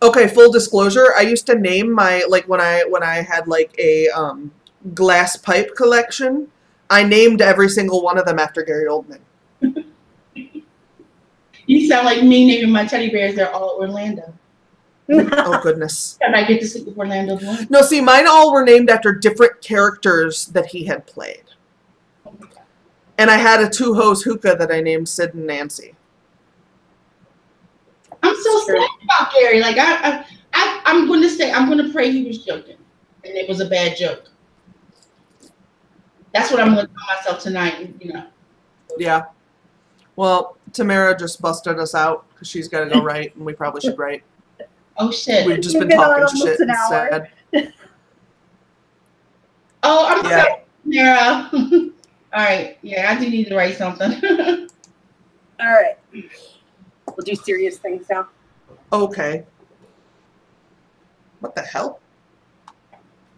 okay, full disclosure, I used to name my, like when I had like a glass pipe collection, I named every single one of them after Gary Oldman. You sound like me naming my teddy bears. They're all Orlando. Oh goodness. And I get to sleep with Orlando Bloom. No, see, mine all were named after different characters that he had played. And I had a two-hose hookah that I named Sid and Nancy. I'm so sad about Gary. Like I'm going to pray he was joking, and it was a bad joke. That's what I'm going to tell myself tonight. You know. Yeah. Well, Tamara just busted us out because she's got to go write, and we probably should write. Oh shit. We've just You've been been on talking almost shit an hour. instead. Oh, I'm Yeah. sorry, Tamara. All right. Yeah, I do need to write something. All right. We'll do serious things now. Okay. What the hell?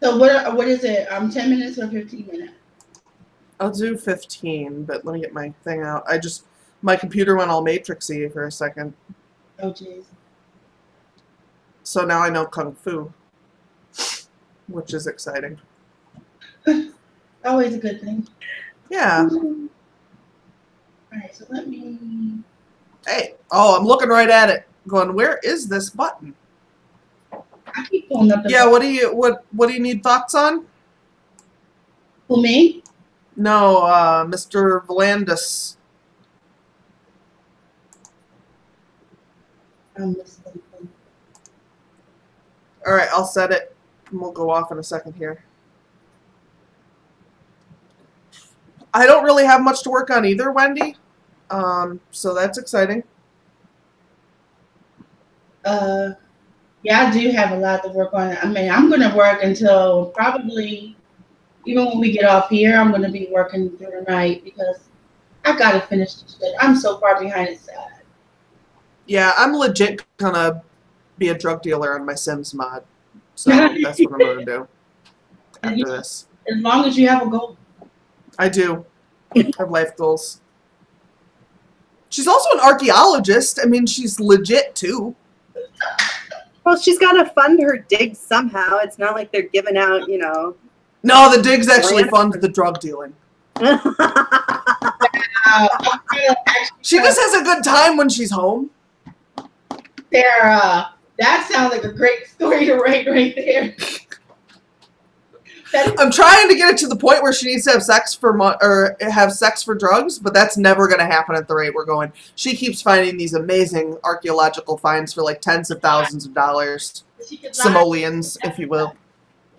So what is it? 10 minutes or 15 minutes? I'll do 15, but let me get my thing out. My computer went all matrixy for a second. Oh jeez. So now I know Kung Fu, which is exciting. Always a good thing. Yeah. All right, so let me. Hey. Oh, I'm looking right at it, going, where is this button? I keep pulling up the. Yeah. What do you need thoughts on? For me? No, Mr. Volandis. All right, I'll set it, and we'll go off in a second here. I don't really have much to work on either, Wendy. So that's exciting. Yeah, I do have a lot to work on. I mean, I'm gonna work until probably even when we get off here. I'm gonna be working through the night because I gotta finish this shit. I'm so far behind. It's sad. Yeah, I'm legit gonna be a drug dealer on my Sims mod. So that's what I'm gonna do after this. As long as you have a goal. I do. I have life goals. She's also an archaeologist. I mean, she's legit too. Well, she's got to fund her digs somehow. It's not like they're giving out, No, the digs actually fund the drug dealing. She just has a good time when she's home. Sarah, that sounds like a great story to write right there. I'm trying to get it to the point where she needs to have sex for drugs, but that's never going to happen at the rate we're going. She keeps finding these amazing archaeological finds for like tens of thousands of dollars. Simoleons, if you will.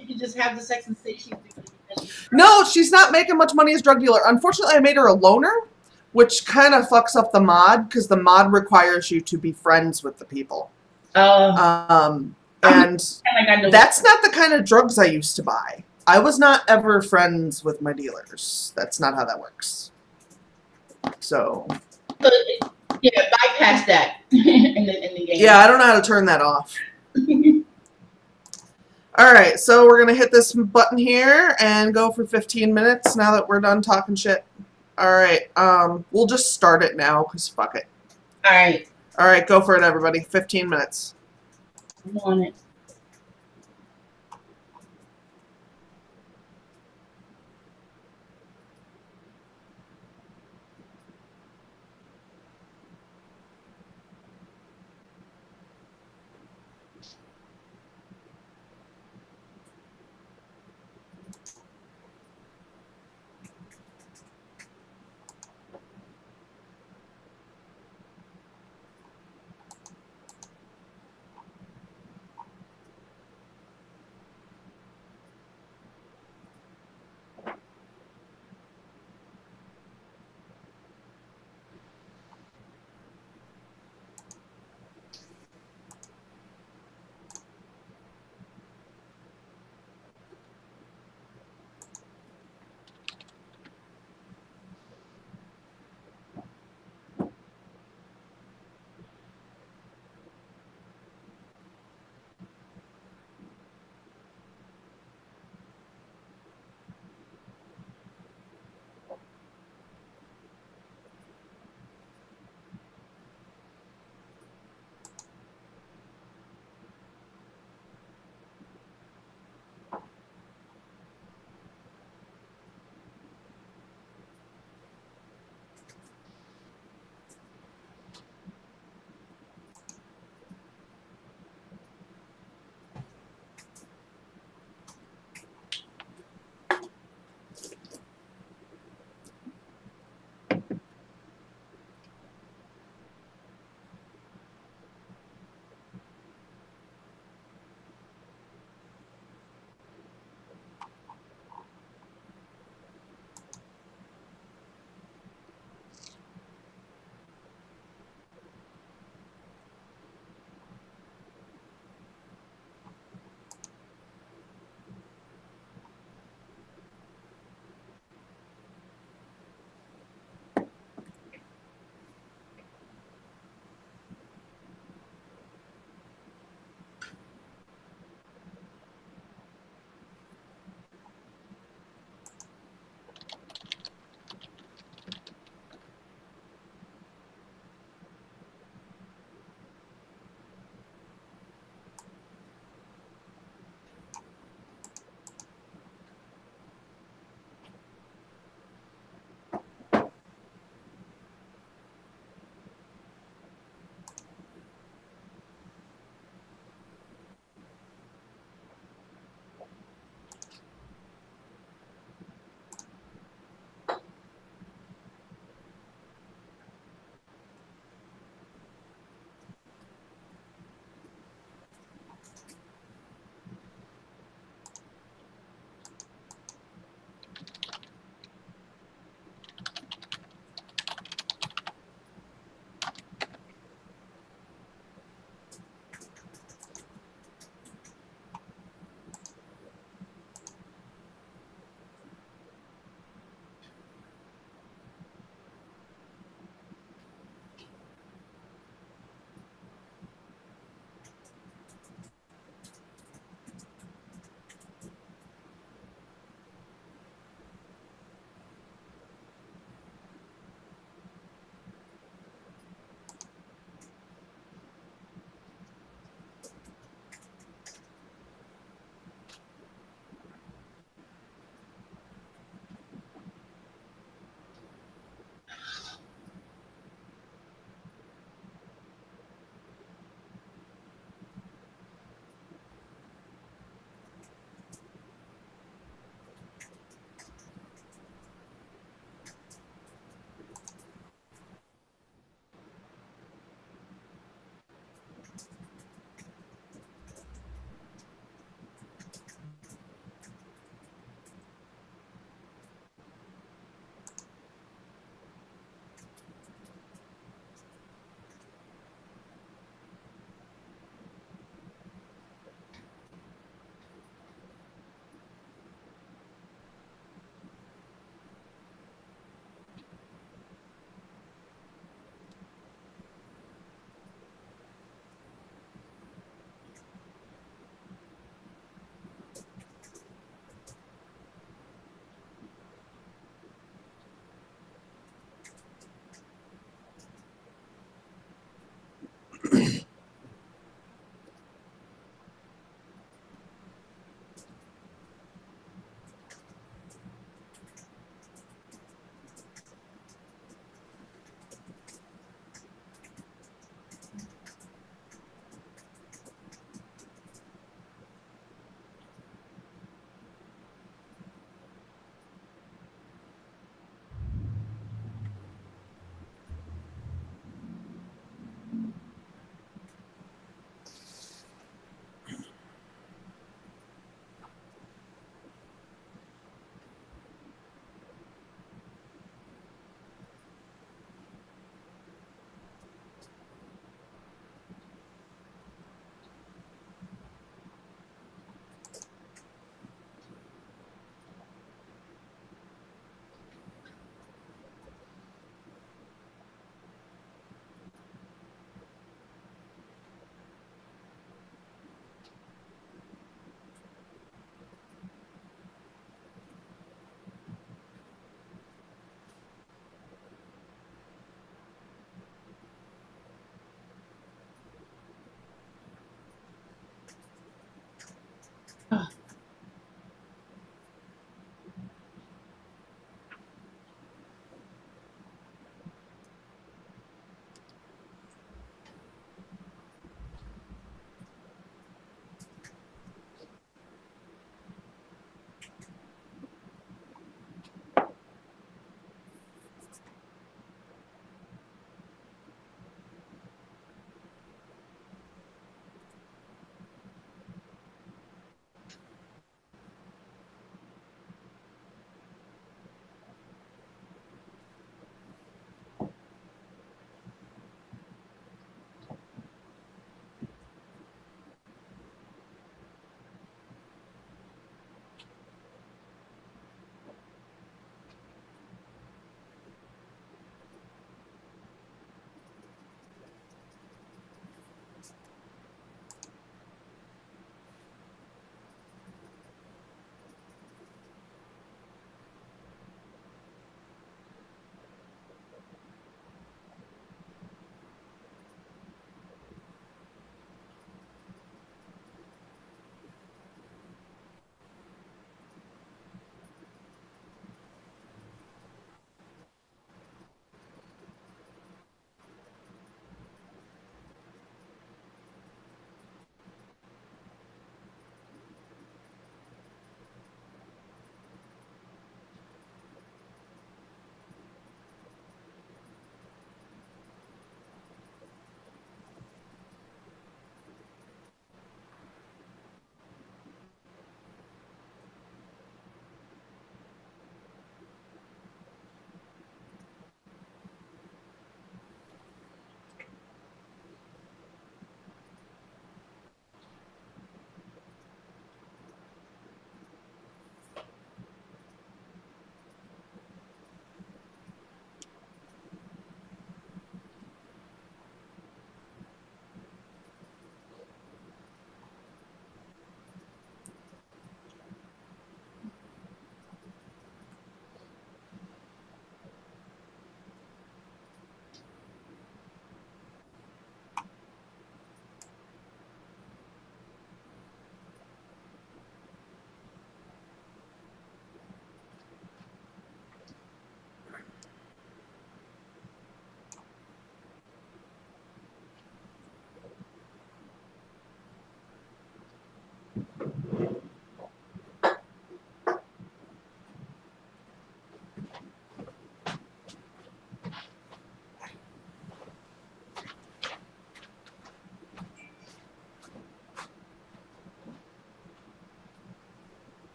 You can just have the sex and say she's. No, she's not making much money as drug dealer. Unfortunately, I made her a loner, which kind of fucks up the mod because the mod requires you to be friends with the people. And that's not the kind of drugs I used to buy. I was not ever friends with my dealers. That's not how that works. So. Yeah, bypass that in the game. Yeah, I don't know how to turn that off. All right, so we're going to hit this button here and go for 15 minutes now that we're done talking shit. All right, we'll just start it now because fuck it. All right. All right, go for it, everybody. 15 minutes. I'm on it.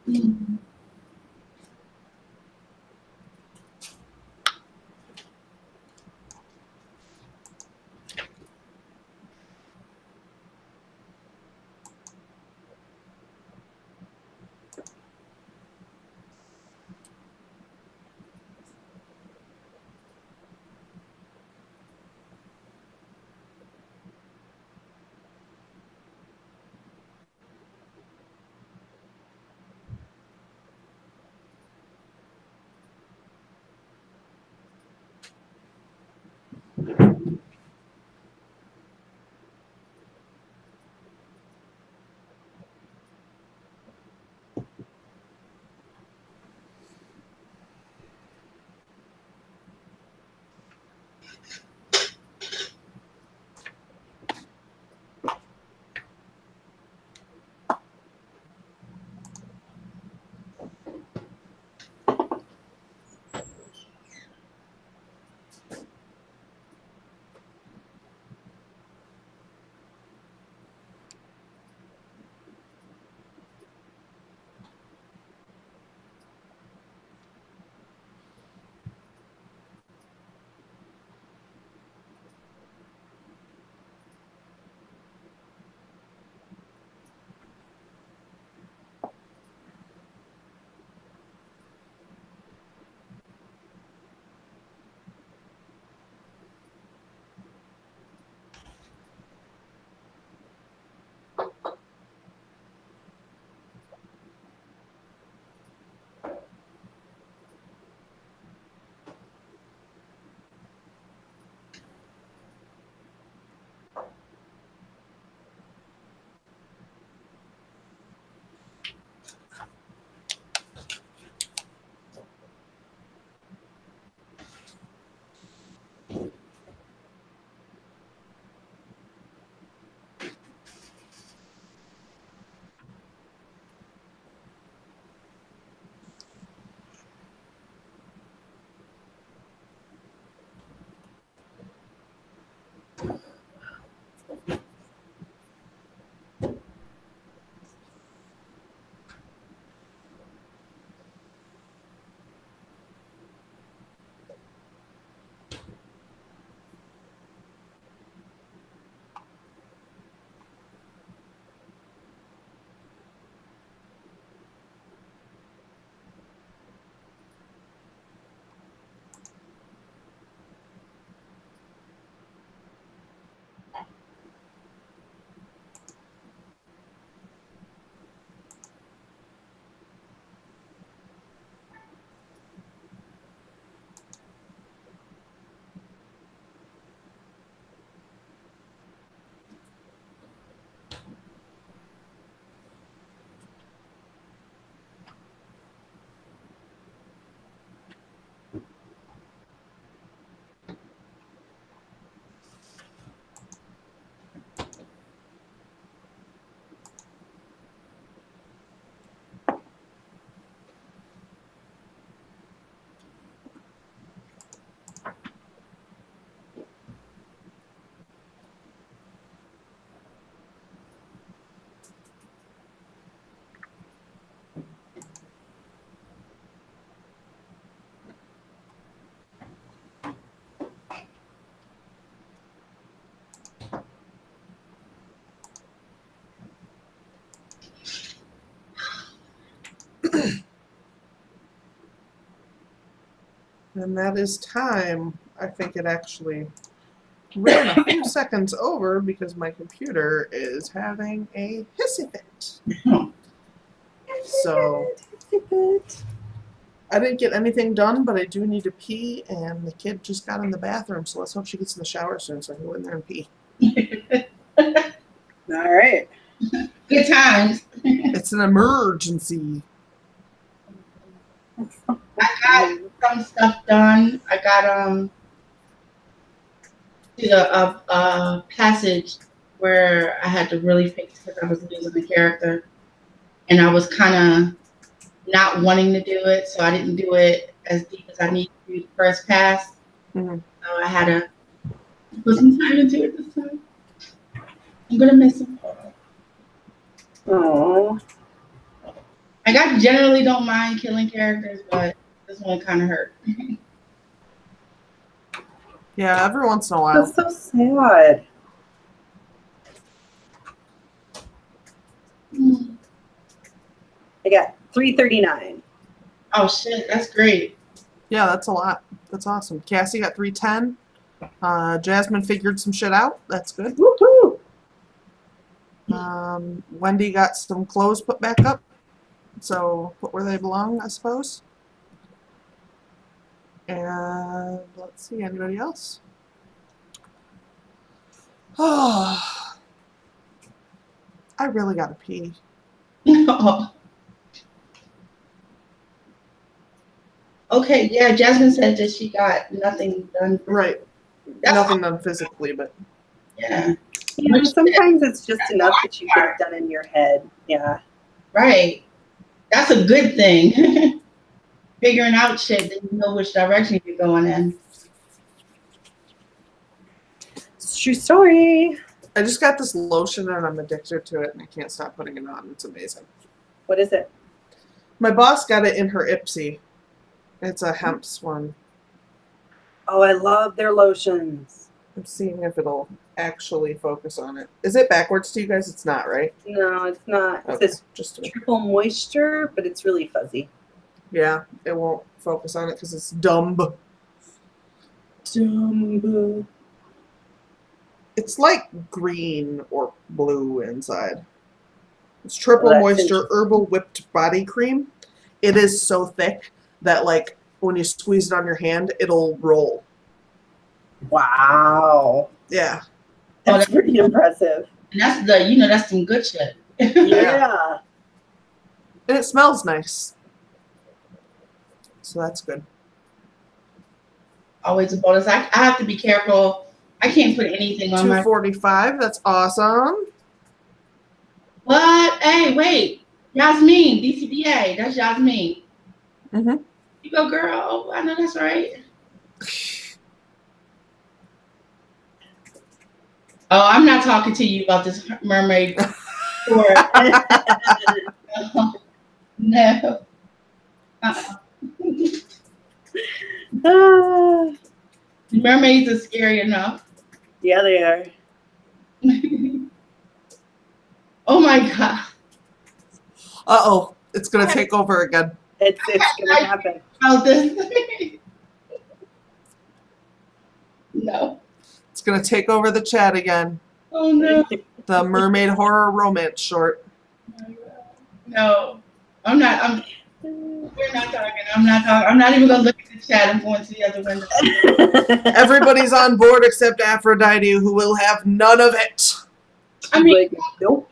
Mm. And that is time. I think it actually ran a few seconds over because my computer is having a hissy fit. So I didn't get anything done, but I do need to pee, and the kid just got in the bathroom, so let's hope she gets in the shower soon so I can go in there and pee. All right. Good times. It's an emergency. I got some stuff done. I got to a passage where I had to really fix because I was losing the character, and I was kind of not wanting to do it, so I didn't do it as deep as I need to do the first pass. Mm-hmm. So I had to put some time into it this time. I'm gonna miss him. Oh. I generally don't mind killing characters, but this one kind of hurt. Yeah, every once in a while. That's so sad. I got 339. Oh shit, that's great. Yeah, that's a lot. That's awesome. Cassie got 310. Jasmine figured some shit out. That's good. Woohoo! Wendy got some clothes put back up. So put where they belong, I suppose. And let's see, anybody else? Oh, I really gotta pee. Okay, yeah, Jasmine said that she got nothing done. Right. Nothing done physically, but Yeah. Yeah, sometimes it's just enough that you get it done in your head. Yeah. Right. That's a good thing. Figuring out shit, then you know which direction you're going in. It's a true story. I just got this lotion and I'm addicted to it and I can't stop putting it on. It's amazing. What is it? My boss got it in her Ipsy. It's a hemp's one. Oh, I love their lotions. I'm seeing if it'll actually focus on it. Is it backwards to you guys? It's not, right? No, it's not. It Okay, says just triple moisture, but it's really fuzzy. yeah, it won't focus on it because it's dumb. Dumbo. It's like green or blue inside. It's triple Well, that's moisture interesting. herbal whipped body cream. It is so thick that like when you squeeze it on your hand, it'll roll. Wow. Yeah. That's pretty impressive. And that's some good shit. Yeah. And it smells nice. So that's good. Always a bonus. I have to be careful. I can't put anything on my. 245, that's awesome. What? Hey, wait. Yasmin, DCBA. That's Yasmin. Mm-hmm. You go, girl. Oh, I know that's right. Oh, I'm not talking to you about this mermaid tour. No. Mermaids are scary enough. Yeah, they are. Oh my god. Uh-oh, it's going to take over again. It's gonna happen. How this? No. It's going to take over the chat again. Oh no. The mermaid horror romance short. No. We're not talking. I'm not talking. I'm not even gonna look at the chat. I'm going to the other window. Everybody's on board except Aphrodite, who will have none of it. I mean, Like, nope.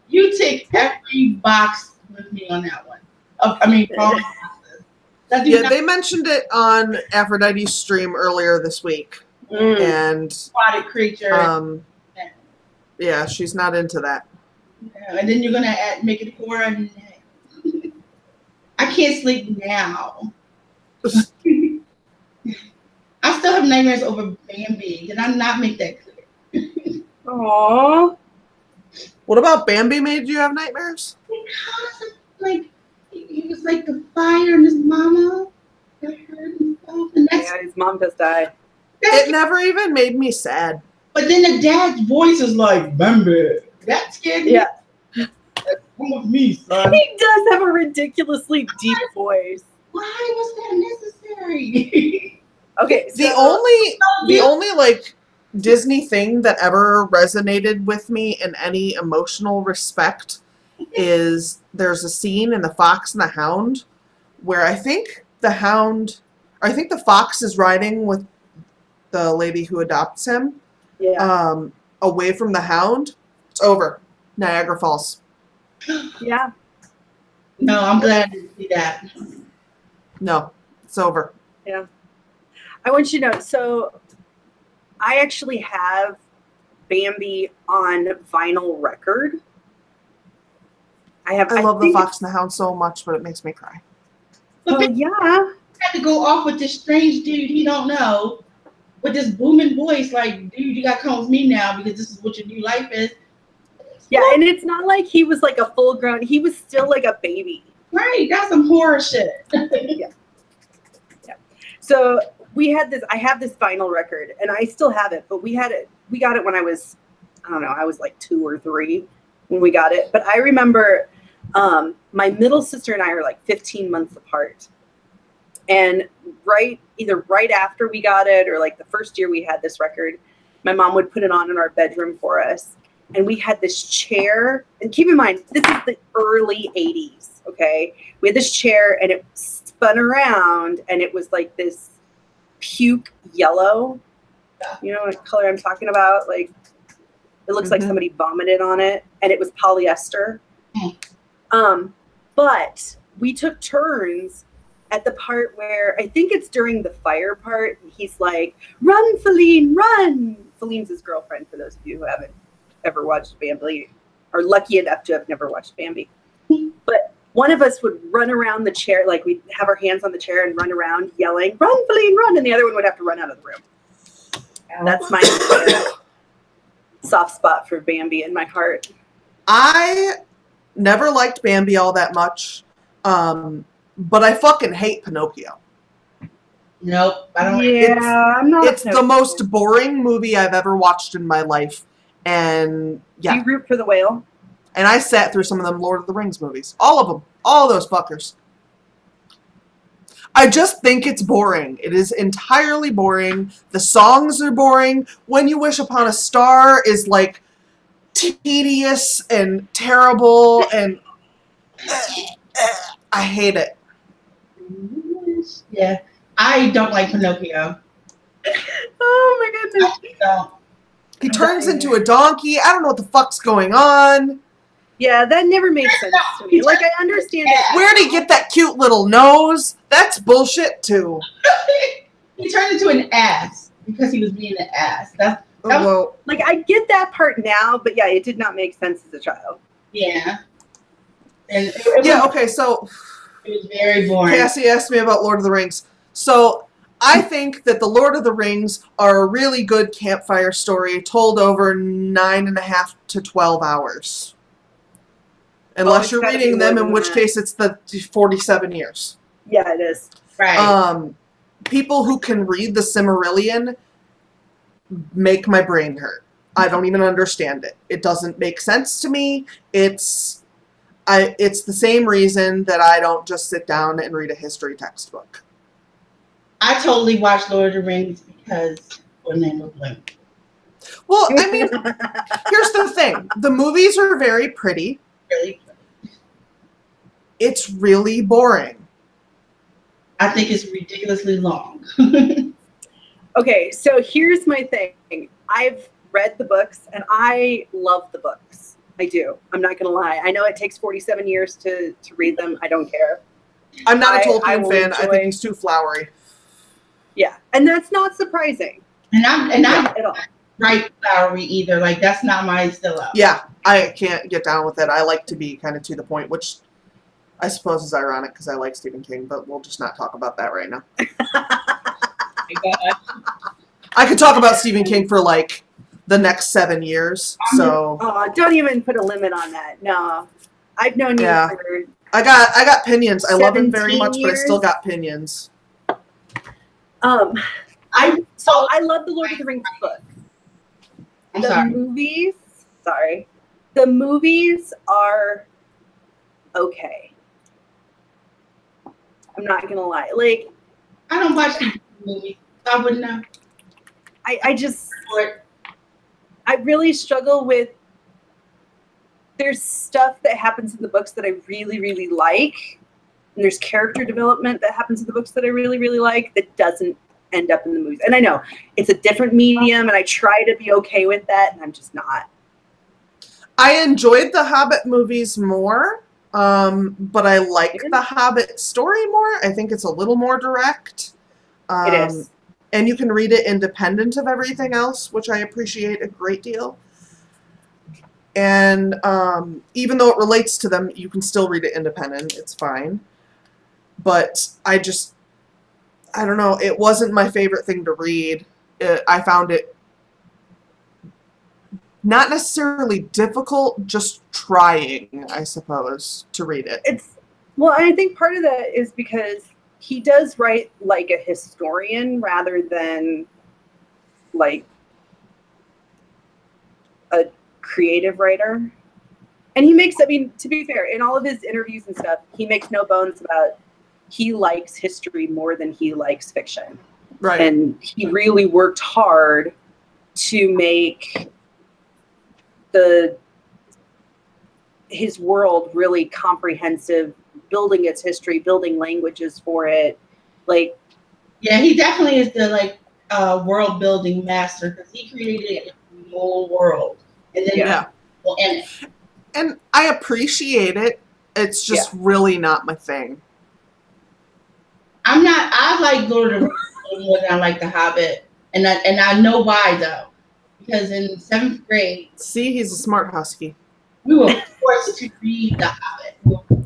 you take every box with me on that one. I mean, all the boxes. That do Yeah, not they mentioned it on Aphrodite's stream earlier this week. And aquatic creature. yeah, she's not into that. And then you're gonna make it horror. I can't sleep now. I still have nightmares over Bambi. Did I not make that clear? Aww. What about Bambi made you have nightmares? Because of, like he was like the fire and his mama got hurt and stuff. And that's, Yeah, his mom just died. that's It never even made me sad. but then the dad's voice is like Bambi. That scared me. Yeah. Come with me, son. He does have a ridiculously deep voice. Why was that necessary? Okay, so The only like Disney thing that ever resonated with me in any emotional respect is there's a scene in The Fox and the Hound where I think the fox is riding with the lady who adopts him yeah, away from the hound. It's over. Niagara Falls. yeah. No, I'm glad I didn't see that. No, it's over. I want you to know. So, I actually have Bambi on vinyl record. I love The think Fox and the Hound so much, but it makes me cry. But Well, Ben yeah. had to go off with this strange dude he don't know with this booming voice, like, dude, you gotta come with me now because this is what your new life is. Yeah, and it's not like he was like a full grown, he was still like a baby. Right, that's some horror shit. So I have this vinyl record and I still have it, but we got it when I was, I don't know, I was like 2 or 3 when we got it. But I remember my middle sister and I are like 15 months apart. And either right after we got it or like the first year we had this record, my mom would put it on in our bedroom for us. And we had this chair, and keep in mind, this is the early 80s, okay? We had this chair and it spun around and it was like this puke yellow. You know what color I'm talking about? Like, it looks like somebody vomited on it, and it was polyester. But we took turns at the part where, I think it's during the fire part, he's like, "Run, Feline, run!" Feline's his girlfriend, for those of you who haven't ever watched Bambi, or lucky enough to have never watched Bambi. But one of us would run around the chair, like we'd have our hands on the chair and run around yelling, "Run, Feline, run!" And the other one would have to run out of the room. That's my soft spot for Bambi in my heart. I never liked Bambi all that much, but I fucking hate Pinocchio. Nope, I don't. Yeah, I'm not. It's the most boring movie I've ever watched in my life, and Do you root for the whale? And I sat through some of them Lord of the Rings movies, all of them, all of those fuckers. I just think it's boring. It is entirely boring. The songs are boring. When You Wish Upon a Star is like tedious and terrible, and I hate it. Yeah, I don't like Pinocchio. Oh my goodness. I don't. He turns into a donkey. I don't know what the fuck's going on. Yeah, that never made sense to me. Like, I understand it. Where'd he get that cute little nose? That's bullshit too. He turned into an ass because he was being an ass. That was, Well, Like, I get that part now, but yeah, it did not make sense as a child. yeah. And okay, so it was very boring. Cassie asked me about Lord of the Rings. So I think that the Lord of the Rings are a really good campfire story told over 9.5 to 12 hours. Unless it's you're gotta reading be them, more in than which that. case it's the 47 years. Yeah, it is. Right. People who can read the Silmarillion make my brain hurt. I don't even understand it. It doesn't make sense to me. It's the same reason that I don't just sit down and read a history textbook. I totally watched Lord of the Rings because Orlando Bloom. Well, I mean, here's the thing. The movies are very pretty. Really, It's really boring. I think it's ridiculously long. Okay, so here's my thing. I've read the books, and I love the books. I do. I'm not going to lie. I know it takes 47 years to read them. I don't care. I'm not a I Tolkien will fan. I enjoy- think he's too flowery. Yeah, and that's not surprising and I'm at all. right flowery either. Like that's not my style. Yeah, I can't get down with it. I like to be kind of to the point, which I suppose is ironic because I like Stephen King, but we'll just not talk about that right now. I could talk about Stephen King for like the next 7 years. So Oh, don't even put a limit on that. No, I've known you Yeah. for I got pinions. I love him very 17 much, but I still years? got pinions. I love the Lord of the Rings book. I'm The sorry. movies, sorry. The movies are okay. I'm not gonna lie. Like, I don't watch the movies, so I wouldn't know. I just, Or I really struggle with, there's stuff that happens in the books that I really, really like. And there's character development that happens in the books that I really, really like that doesn't end up in the movies. And I know it's a different medium and I try to be okay with that, and I'm just not. I enjoyed the Hobbit movies more, but I like the Hobbit story more. I think it's a little more direct. It is. And you can read it independent of everything else, which I appreciate a great deal. And even though it relates to them, you can still read it independent. It's fine. But I don't know. It wasn't my favorite thing to read. I found it not necessarily difficult, just trying, I suppose, to read it. Well, I think part of that is because he does write like a historian rather than like a creative writer. And he makes, I mean, to be fair, in all of his interviews and stuff, he makes no bones about he likes history more than he likes fiction. Right. And he really worked hard to make his world really comprehensive, building its history, building languages for it. Like, yeah, he definitely is the like world building master because he created a whole world, and then people in it. And I appreciate it. It's just really not my thing. I like Lord of the Rings more than I like The Hobbit, and I know why though, because in 7th grade, see, he's a smart husky. We were forced to read The Hobbit.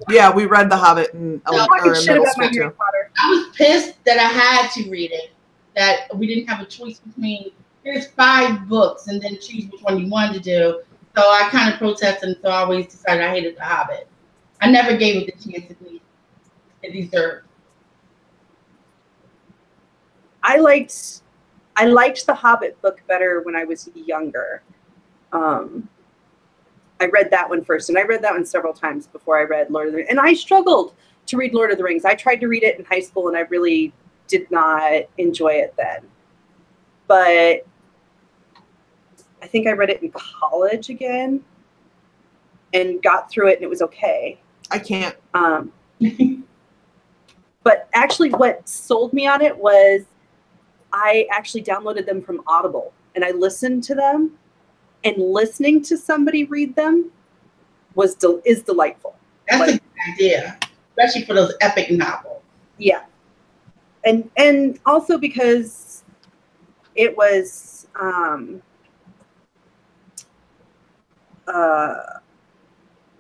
Yeah, we read The Hobbit in middle school too. I was pissed that I had to read it. That we didn't have a choice between here's 5 books and then choose which one you wanted to do. So I kind of protested, and so I always decided I hated The Hobbit. I never gave it the chance it deserved. I liked the Hobbit book better when I was younger. I read that one first, and I read that one several times before I read Lord of the Rings. And I struggled to read Lord of the Rings. I tried to read it in high school, and I really did not enjoy it then. But I think I read it in college again and got through it, and it was okay. I can't. But actually what sold me on it was I actually downloaded them from Audible, and I listened to them, and listening to somebody read them is delightful. That's a good idea, especially for those epic novels. Yeah. And also because it was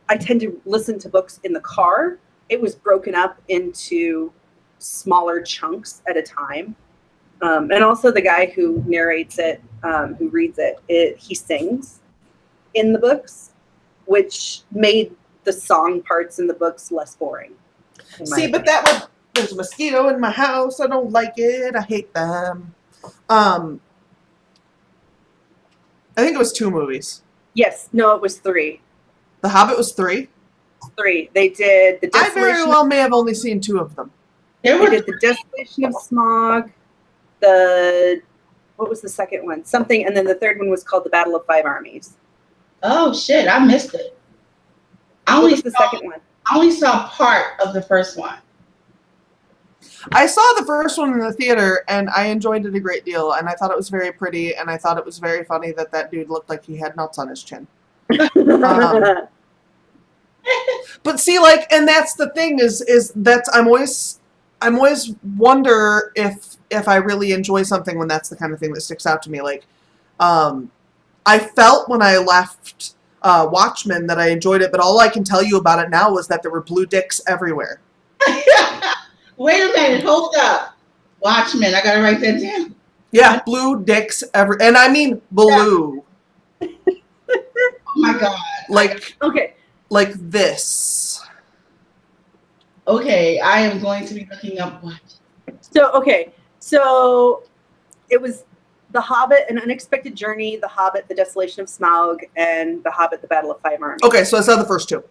I tend to listen to books in the car. It was broken up into smaller chunks at a time. And also the guy who narrates it, who reads it, he sings in the books, which made the song parts in the books less boring. See, but there's a mosquito in my house. I don't like it. I hate them. I think it was 2 movies. Yes. No, it was 3. The Hobbit was 3? 3. They did the I very well may have only seen 2 of them. They did the Desolation of Smaug. What was the second one? Something, and then the third one was called The Battle of 5 Armies. Oh shit, I missed it. What was the second one? I only saw part of the first one. I saw the first one in the theater, and I enjoyed it a great deal, and I thought it was very pretty, and I thought it was very funny that dude looked like he had nuts on his chin. But see, like, and that's the thing is that I'm always wonder if I really enjoy something when that's the kind of thing that sticks out to me. Like, I felt when I left Watchmen that I enjoyed it, but all I can tell you about it now was that there were blue dicks everywhere. Wait a minute, hold up. Watchmen, I gotta write that down. Yeah, blue dicks and I mean blue. Yeah. Oh my god. Like, okay. Like this. Okay, I am going to be looking up Watchmen. So it was The Hobbit, An Unexpected Journey, The Hobbit, The Desolation of Smaug, and The Hobbit, The Battle of 5 Armies. Okay, so I saw the first 2.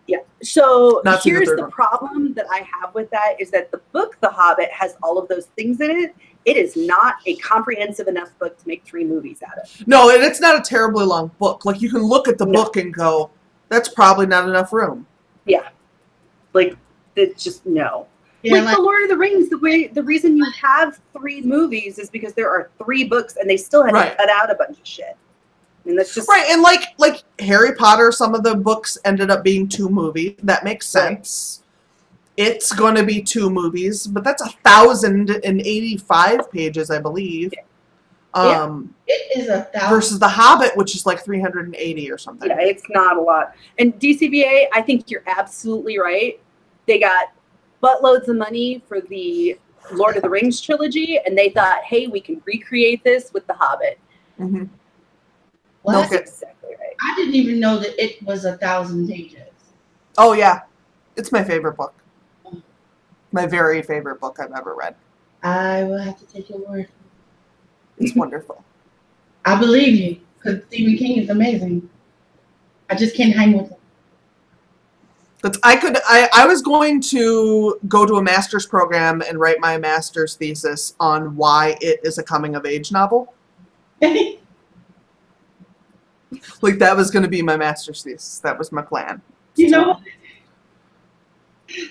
Yeah. So Not seen the here's third the one. problem that I have with that is that the book The Hobbit has all of those things in it. It is not a comprehensive enough book to make 3 movies out of. No, and it's not a terribly long book. Like, you can look at the No. book and go, that's probably not enough room. Yeah. Like, it's just no. Yeah, Like The Lord of the Rings, the reason you have 3 movies is because there are 3 books and they still had Right. to cut out a bunch of shit. And that's just Right, and like Harry Potter, some of the books ended up being 2 movies. That makes sense. It's going to be 2 movies, but that's 1,085 pages, I believe. it is 1,000. Versus The Hobbit, which is like 380 or something. yeah, it's not a lot. And DCBA, I think you're absolutely right. They got buttloads of money for the Lord of the Rings trilogy, and they thought, hey, we can recreate this with The Hobbit. Mm-hmm. What? Milk That's it. exactly right. I didn't even know that it was 1,000 pages. Oh, yeah. It's my favorite book. My very favorite book I've ever read. I will have to take your word. It's wonderful. I believe you, because Stephen King is amazing. I just can't hang with him. But I was going to go to a master's program and write my master's thesis on why it is a coming of age novel. Like, that was going to be my master's thesis. That was my plan. You know what?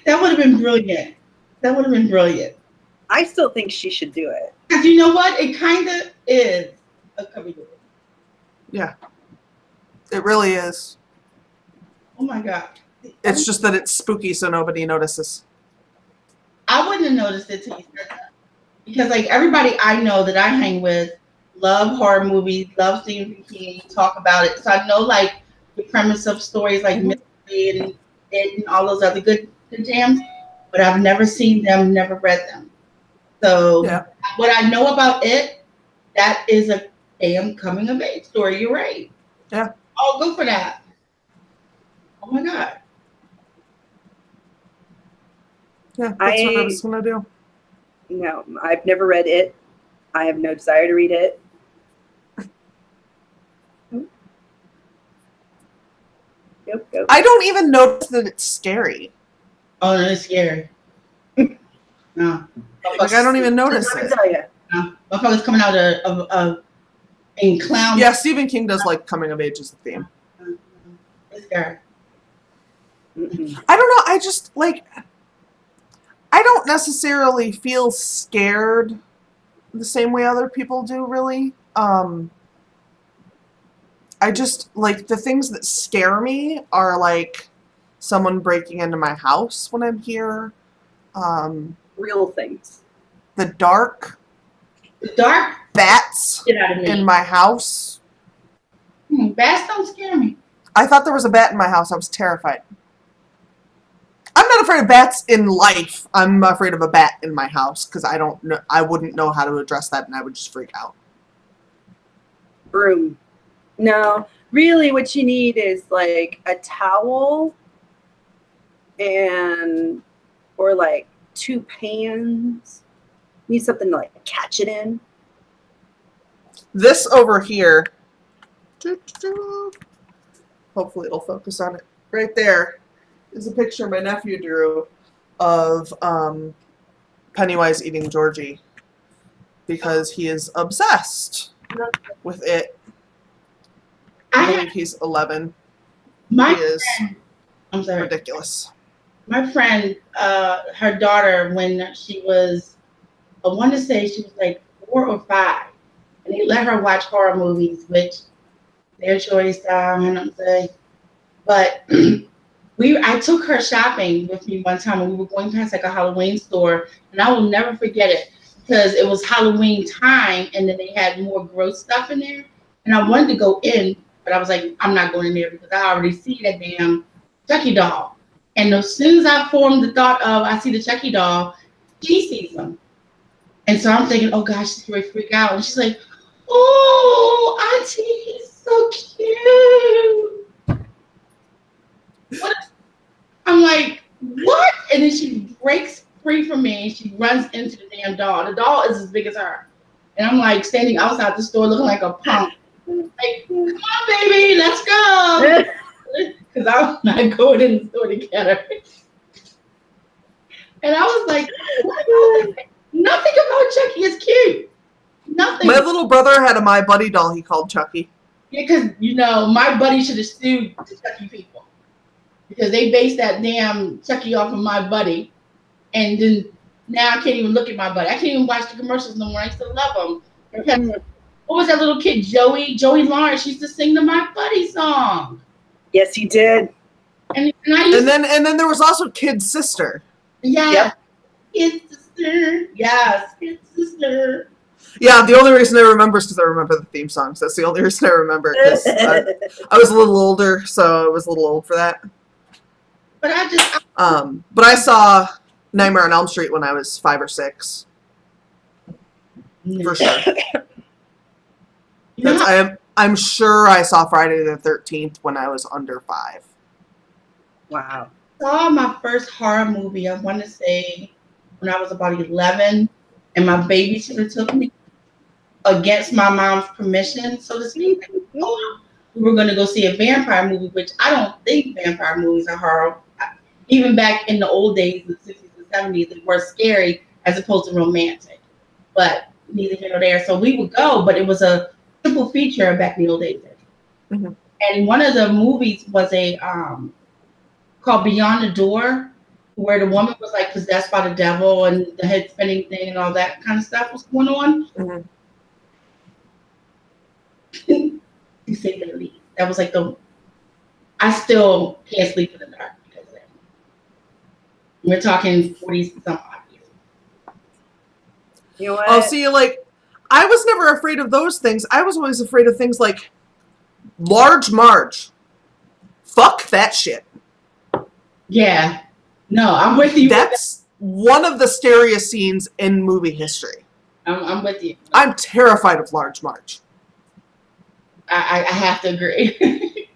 That would have been brilliant. That would have been brilliant. I still think she should do it. Because you know what? It kind of is a coming of age. Yeah. It really is. Oh my God. It's just that it's spooky, so nobody notices. I wouldn't have noticed it till you said that. Because like everybody I know that I hang with love horror movies, love Stephen King, talk about it. So I know like the premise of stories like Mystery and It and all those other good jams, but I've never seen them, never read them. So Yeah. what I know about it, that is a damn coming of age story. You're right. Yeah. I'll go for that. Oh my God. Yeah, that's what I was going to do. No, I've never read it. I have no desire to read it. Yep. I don't even notice that it's scary. Oh no, it's scary. No. Like, I don't even notice Let me it. tell you. No. Motherfuckers coming out of in clown. Yeah, Stephen King does like coming of age as a theme. It's scary. Mm-mm. I don't know. I just like. I don't necessarily feel scared the same way other people do. Really. I just like the things that scare me are like someone breaking into my house when I'm here. Real things. The dark. The dark, Bats get out of me. in my house. Bats don't scare me. I thought there was a bat in my house. I was terrified. I'm not afraid of bats in life. I'm afraid of a bat in my house because I don't know. I wouldn't know how to address that, and I would just freak out. Broom. No, really what you need is like a towel or like 2 pans. You need something to like catch it in. This over here. Hopefully it'll focus on it. Right there is a picture my nephew drew of Pennywise eating Georgie because he is obsessed with it. I I believe had he's 11. my He is friend, I'm sorry. ridiculous. My friend, her daughter, when she was, I want to say she was like 4 or 5, and they let her watch horror movies, which their choice, and I'm saying, but I took her shopping with me one time, and we were going past like a Halloween store, and I will never forget it because it was Halloween time, and then they had more gross stuff in there, and I wanted to go in, but I was like, I'm not going in there because I already see that damn Chucky doll. And as soon as I formed the thought of I see the Chucky doll, she sees them. And so I'm thinking, oh gosh, she's going to freak out. And she's like, oh, Auntie, he's so cute. What? I'm like, what? And then she breaks free from me and she runs into the damn doll. The doll is as big as her. And I'm like standing outside the store looking like a punk. Like, come on, baby, let's go. because I was not going in the store together. And I was like, nothing about Chucky is cute. Nothing. My little brother had a My Buddy doll he called Chucky. Yeah, because, my buddy should have sued the Chucky people. Because they based that damn Chucky off of My Buddy. And then now I can't even look at My Buddy. I can't even watch the commercials no more. I still love them. What was that little kid, Joey? Joey Lawrence used to sing the My Buddy song. Yes, he did. And then there was also Kid Sister. Yeah. Yep. Kid Sister. Yes, Kid Sister. Yeah, the only reason I remember is because I remember the theme songs. That's the only reason I remember it. 'Cause I was a little older, so I was a little old for that. But but I saw Nightmare on Elm Street when I was 5 or 6. For sure. I'm sure I saw Friday the 13th when I was under 5. Wow. I saw my first horror movie, I want to say, when I was about 11, and my babysitter took me against my mom's permission, so to speak. We were going to go see a vampire movie, which I don't think vampire movies are horror. Even back in the old days, the 60s and 70s, they were scary as opposed to romantic. But neither here nor there. So we would go, but it was a simple feature back in the old days. Mm-hmm. And one of the movies was called Beyond the Door, where the woman was like possessed by the devil and the head spinning thing and all that kind of stuff was going on. Mm-hmm. You say the least. That was like I still can't sleep in the dark because of that. We're talking 40 some odd years. You know what? Oh, see, like, I was never afraid of those things. I was always afraid of things like Large Marge. Fuck that shit. Yeah. No, I'm with you. That's one of the scariest scenes in movie history. I'm with you. I'm terrified of Large Marge. I have to agree.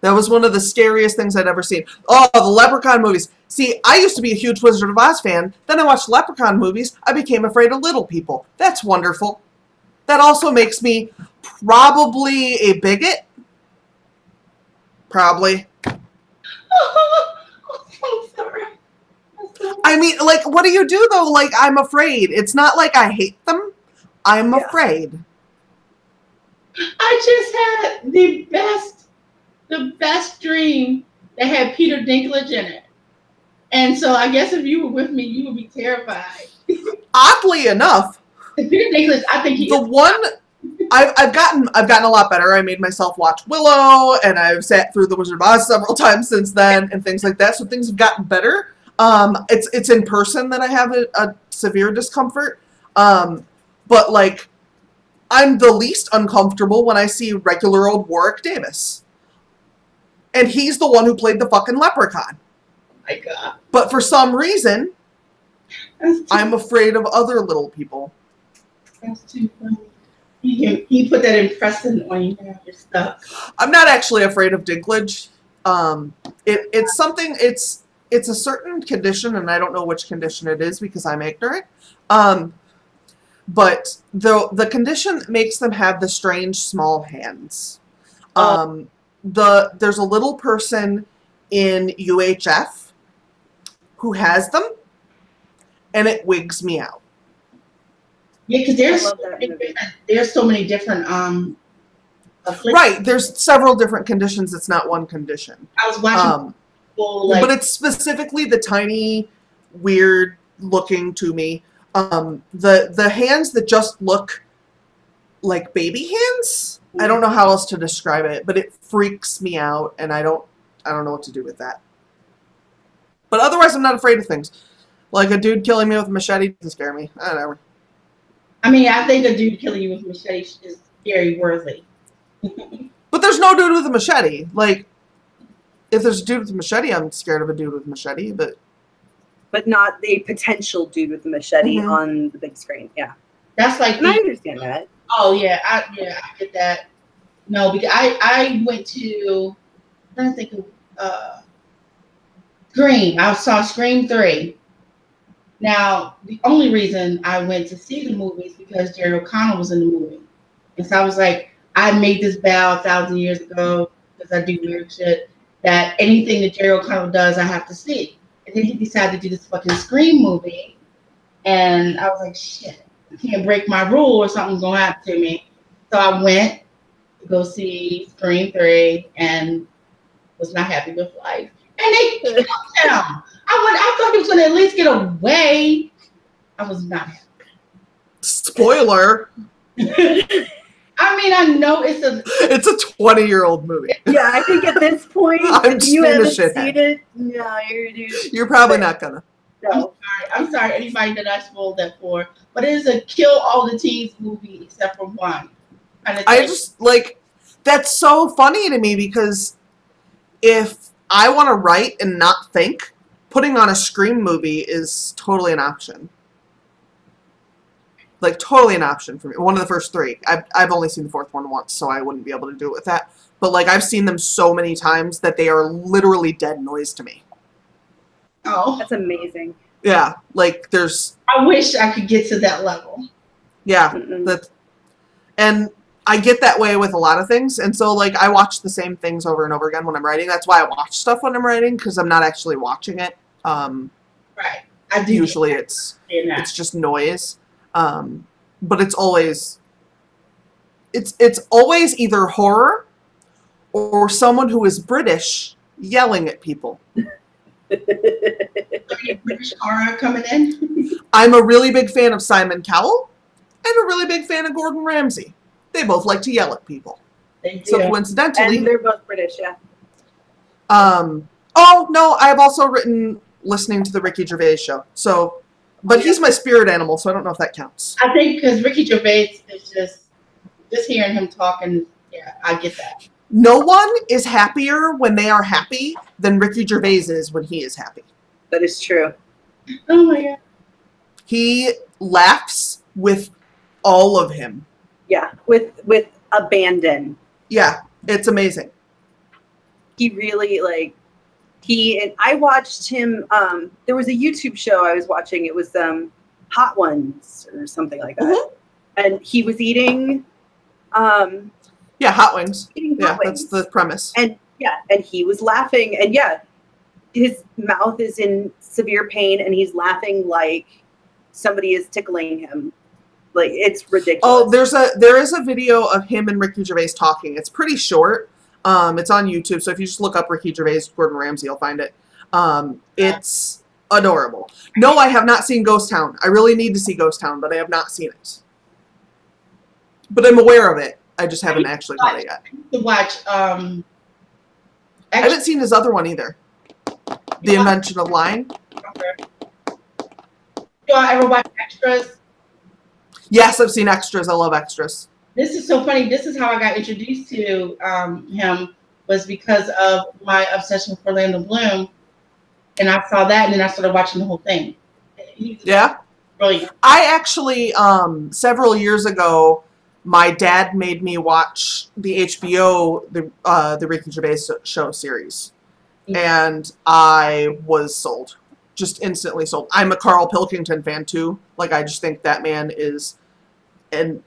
That was one of the scariest things I'd ever seen. Oh, the Leprechaun movies. See, I used to be a huge Wizard of Oz fan. Then I watched Leprechaun movies. I became afraid of little people. That's wonderful. That also makes me probably a bigot. Probably. I'm sorry. I mean, like, what do you do, though? Like, I'm afraid. It's not like I hate them. I'm afraid. I just had the best dream that had Peter Dinklage in it. And so I guess if you were with me, you would be terrified. Oddly enough, Peter Dinklage, I think I've gotten a lot better. I made myself watch Willow, and I've sat through The Wizard of Oz several times since then, and things like that. So things have gotten better. It's in person that I have a severe discomfort. But like, I'm the least uncomfortable when I see regular old Warwick Davis, and he's the one who played the fucking leprechaun. My God. But for some reason, I'm afraid of other little people. That's too funny. You put that impression on you now. You're stuck. I'm not actually afraid of Dinklage. It's something. It's a certain condition, and I don't know which condition it is because I'm ignorant. But the condition makes them have the strange small hands. There's a little person in UHF who has them, and it wigs me out. Yeah, because there's so many different afflictions. Right, there's several different conditions. It's not one condition. I was watching people like, but it's specifically the tiny, weird looking to me. The hands that just look like baby hands. I don't know how else to describe it, but it freaks me out, and I don't know what to do with that. But otherwise, I'm not afraid of things. Like a dude killing me with a machete doesn't scare me. Whatever. I mean, I think a dude killing you with a machete is very worthy. But there's no dude with a machete. Like, if there's a dude with a machete, I'm scared of a dude with a machete, but not a potential dude with a machete on the big screen. Yeah. That's like, and I understand that. Oh yeah, I get that. No, because I went to, I'm trying to think of Scream. I saw Scream 3. Now, the only reason I went to see the movie is because Jerry O'Connell was in the movie. And so I was like, I made this vow 1,000 years ago because I do weird shit. that anything that Jerry O'Connell does, I have to see. And then he decided to do this fucking Scream movie. And I was like, shit, I can't break my rule or something's going to happen to me. So I went to go see Scream 3 and was not happy with life. And they killed him. I thought he was going to at least get away. I was not happy. Spoiler. I mean, I know it's a 20-year-old movie. Yeah, I think at this point, I'm if you being a haven't shithead. seen it, no, You're probably not gonna. no. I'm sorry, anybody that I spoiled that for, but it is a kill all the teens movie except for one. I just like that's so funny to me because if I want to write and not think, putting on a Scream movie is totally an option. Like totally an option for me. One of the first three. I've only seen the fourth one once, so I wouldn't be able to do it with that. But like I've seen them so many times that they are literally dead noise to me. Oh, That's amazing. Yeah, like there's. I wish I could get to that level. Yeah, Mm-mm. that, and I get that way with a lot of things, and so like I watch the same things over and over again when I'm writing. That's why I watch stuff when I'm writing because I'm not actually watching it. Right. I do. Usually it's just noise, but it's always either horror or someone who is British yelling at people. British horror coming in. I'm a really big fan of Simon Cowell and a really big fan of Gordon Ramsay. They both like to yell at people. They do. So coincidentally, And they're both British, yeah. oh no, I have also written listening to the Ricky Gervais show. So, but he's my spirit animal, so I don't know if that counts. I think because Ricky Gervais is just hearing him talking. Yeah, I get that. No one is happier when they are happy than Ricky Gervais is when he is happy. That is true. Oh my god. He laughs with all of him. Yeah, with abandon. Yeah, it's amazing. He really and I watched him. There was a YouTube show I was watching. It was Hot Ones or something like that, Mhm. and he was eating. Yeah, hot wings. Eating Yeah, hot that's wings. the premise. And he was laughing, and his mouth is in severe pain, and he's laughing like somebody is tickling him. Like it's ridiculous. Oh, there is a video of him and Ricky Gervais talking. It's pretty short. It's on YouTube, so if you just look up Ricky Gervais, Gordon Ramsay, you'll find it. It's adorable. No, I have not seen Ghost Town. I really need to see Ghost Town, but I have not seen it. But I'm aware of it. I just haven't actually caught it yet. To watch. I haven't seen his other one either. The Invention of Lying. Do I ever watch Extras? Yes, I've seen Extras. I love Extras. This is so funny. This is how I got introduced to him, was because of my obsession with Orlando Bloom, and I saw that, and then I started watching the whole thing. He's Yeah. brilliant. I actually, several years ago, my dad made me watch the HBO, the Ricky Gervais show series. And I was sold. Just instantly sold. I'm a Carl Pilkington fan too. Like, I just think that man is an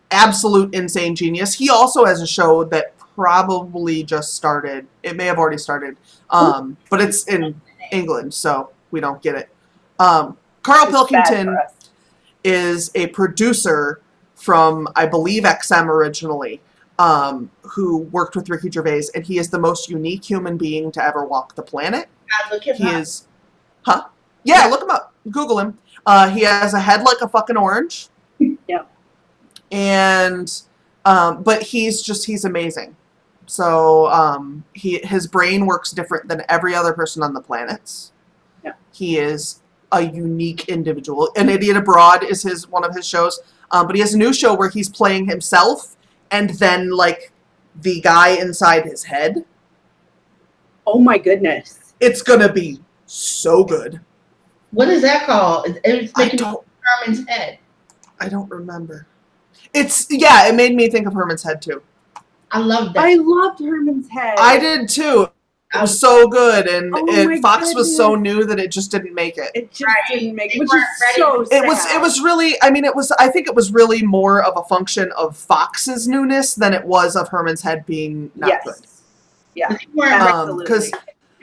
absolute insane genius. He also has a show that probably just started. It may have already started. But it's in England, so we don't get it. Carl It's Pilkington bad for us. is a producer from, I believe, XM originally, who worked with Ricky Gervais, and he is the most unique human being to ever walk the planet. I look at He is, huh? Yeah, look him up. Google him. He has a head like a fucking orange. Yeah. And, but he's amazing. So, his brain works different than every other person on the planet. Yeah. He is a unique individual. An Idiot Abroad is one of his shows. But he has a new show where he's playing himself and then, like, the guy inside his head. Oh my goodness. It's gonna be so good. what is that called? It's I making don't Herman's head. I don't remember. It made me think of Herman's Head too. I love that. I loved Herman's Head. I did too. It was so good, and Oh my Fox was so goodness. new that it just didn't make it. It just Right. didn't make They it, which weren't is ready. so sad. It was really, I mean, I think it was really more of a function of Fox's newness than it was of Herman's Head being not yes. good. Yeah. They weren't Absolutely. Because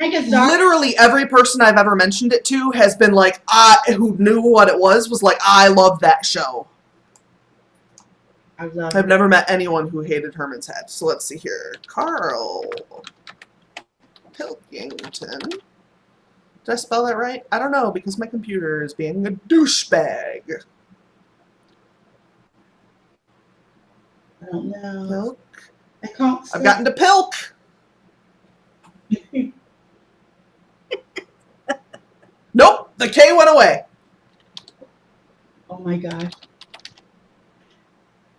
I guess dark. literally every person I've ever mentioned it to has been like, who knew what it was like, I love that show. I love I've it. never met anyone who hated Herman's Head. So let's see here. Carl Pilkington. Did I spell that right? I don't know, because my computer is being a douchebag. I don't know. Pilk. I can't see. I've gotten to Pilk. Nope, the K went away. Oh my gosh.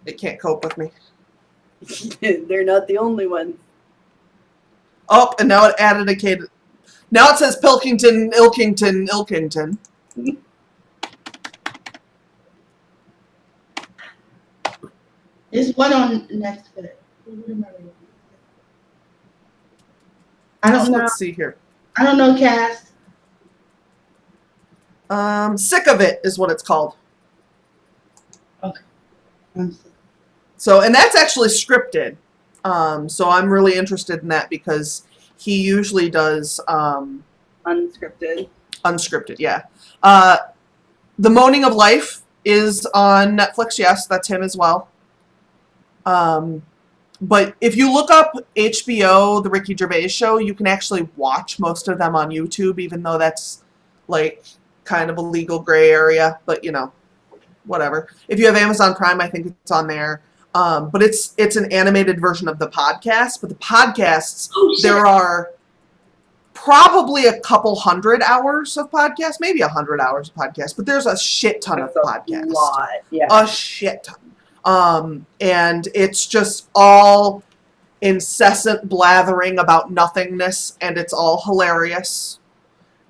It can't cope with me. They're not the only ones. Oh, and now it added a K. Now it says Pilkington, Ilkington, Ilkington. There's one on Netflix. I don't know. Let's see here. I don't know, Cass. Sick of It is what it's called. I'm sorry. So, and that's actually scripted. So I'm really interested in that because he usually does Unscripted. unscripted, yeah. The Moaning of Life is on Netflix, yes, that's him as well. But if you look up HBO, The Ricky Gervais Show, you can actually watch most of them on YouTube, even though that's like kind of a legal gray area, but you know, whatever. If you have Amazon Prime, I think it's on there. But it's an animated version of the podcast, but the podcasts, there are probably a couple hundred hours of podcasts, maybe 100 hours of podcasts, but there's a shit ton That's of a podcasts. lot. Yeah. A shit ton. And it's just all incessant blathering about nothingness, and it's all hilarious.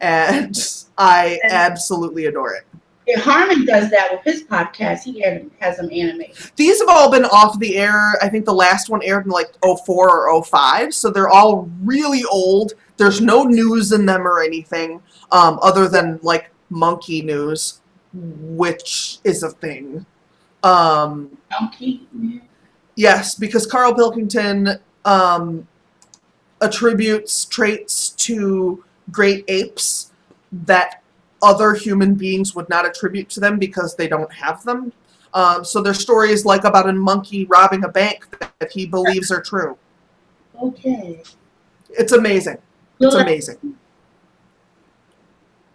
And I absolutely adore it. Yeah, Harmon does that with his podcast. He has them animated. These have all been off the air. I think the last one aired in like 04 or 05, so they're all really old. There's no news in them or anything, other than like monkey news, which is a thing. Donkey. Yeah. Yes, because Carl Pilkington attributes traits to great apes that other human beings would not attribute to them because they don't have them. So there's stories like about a monkey robbing a bank that he believes are true. Okay. It's amazing. It's amazing.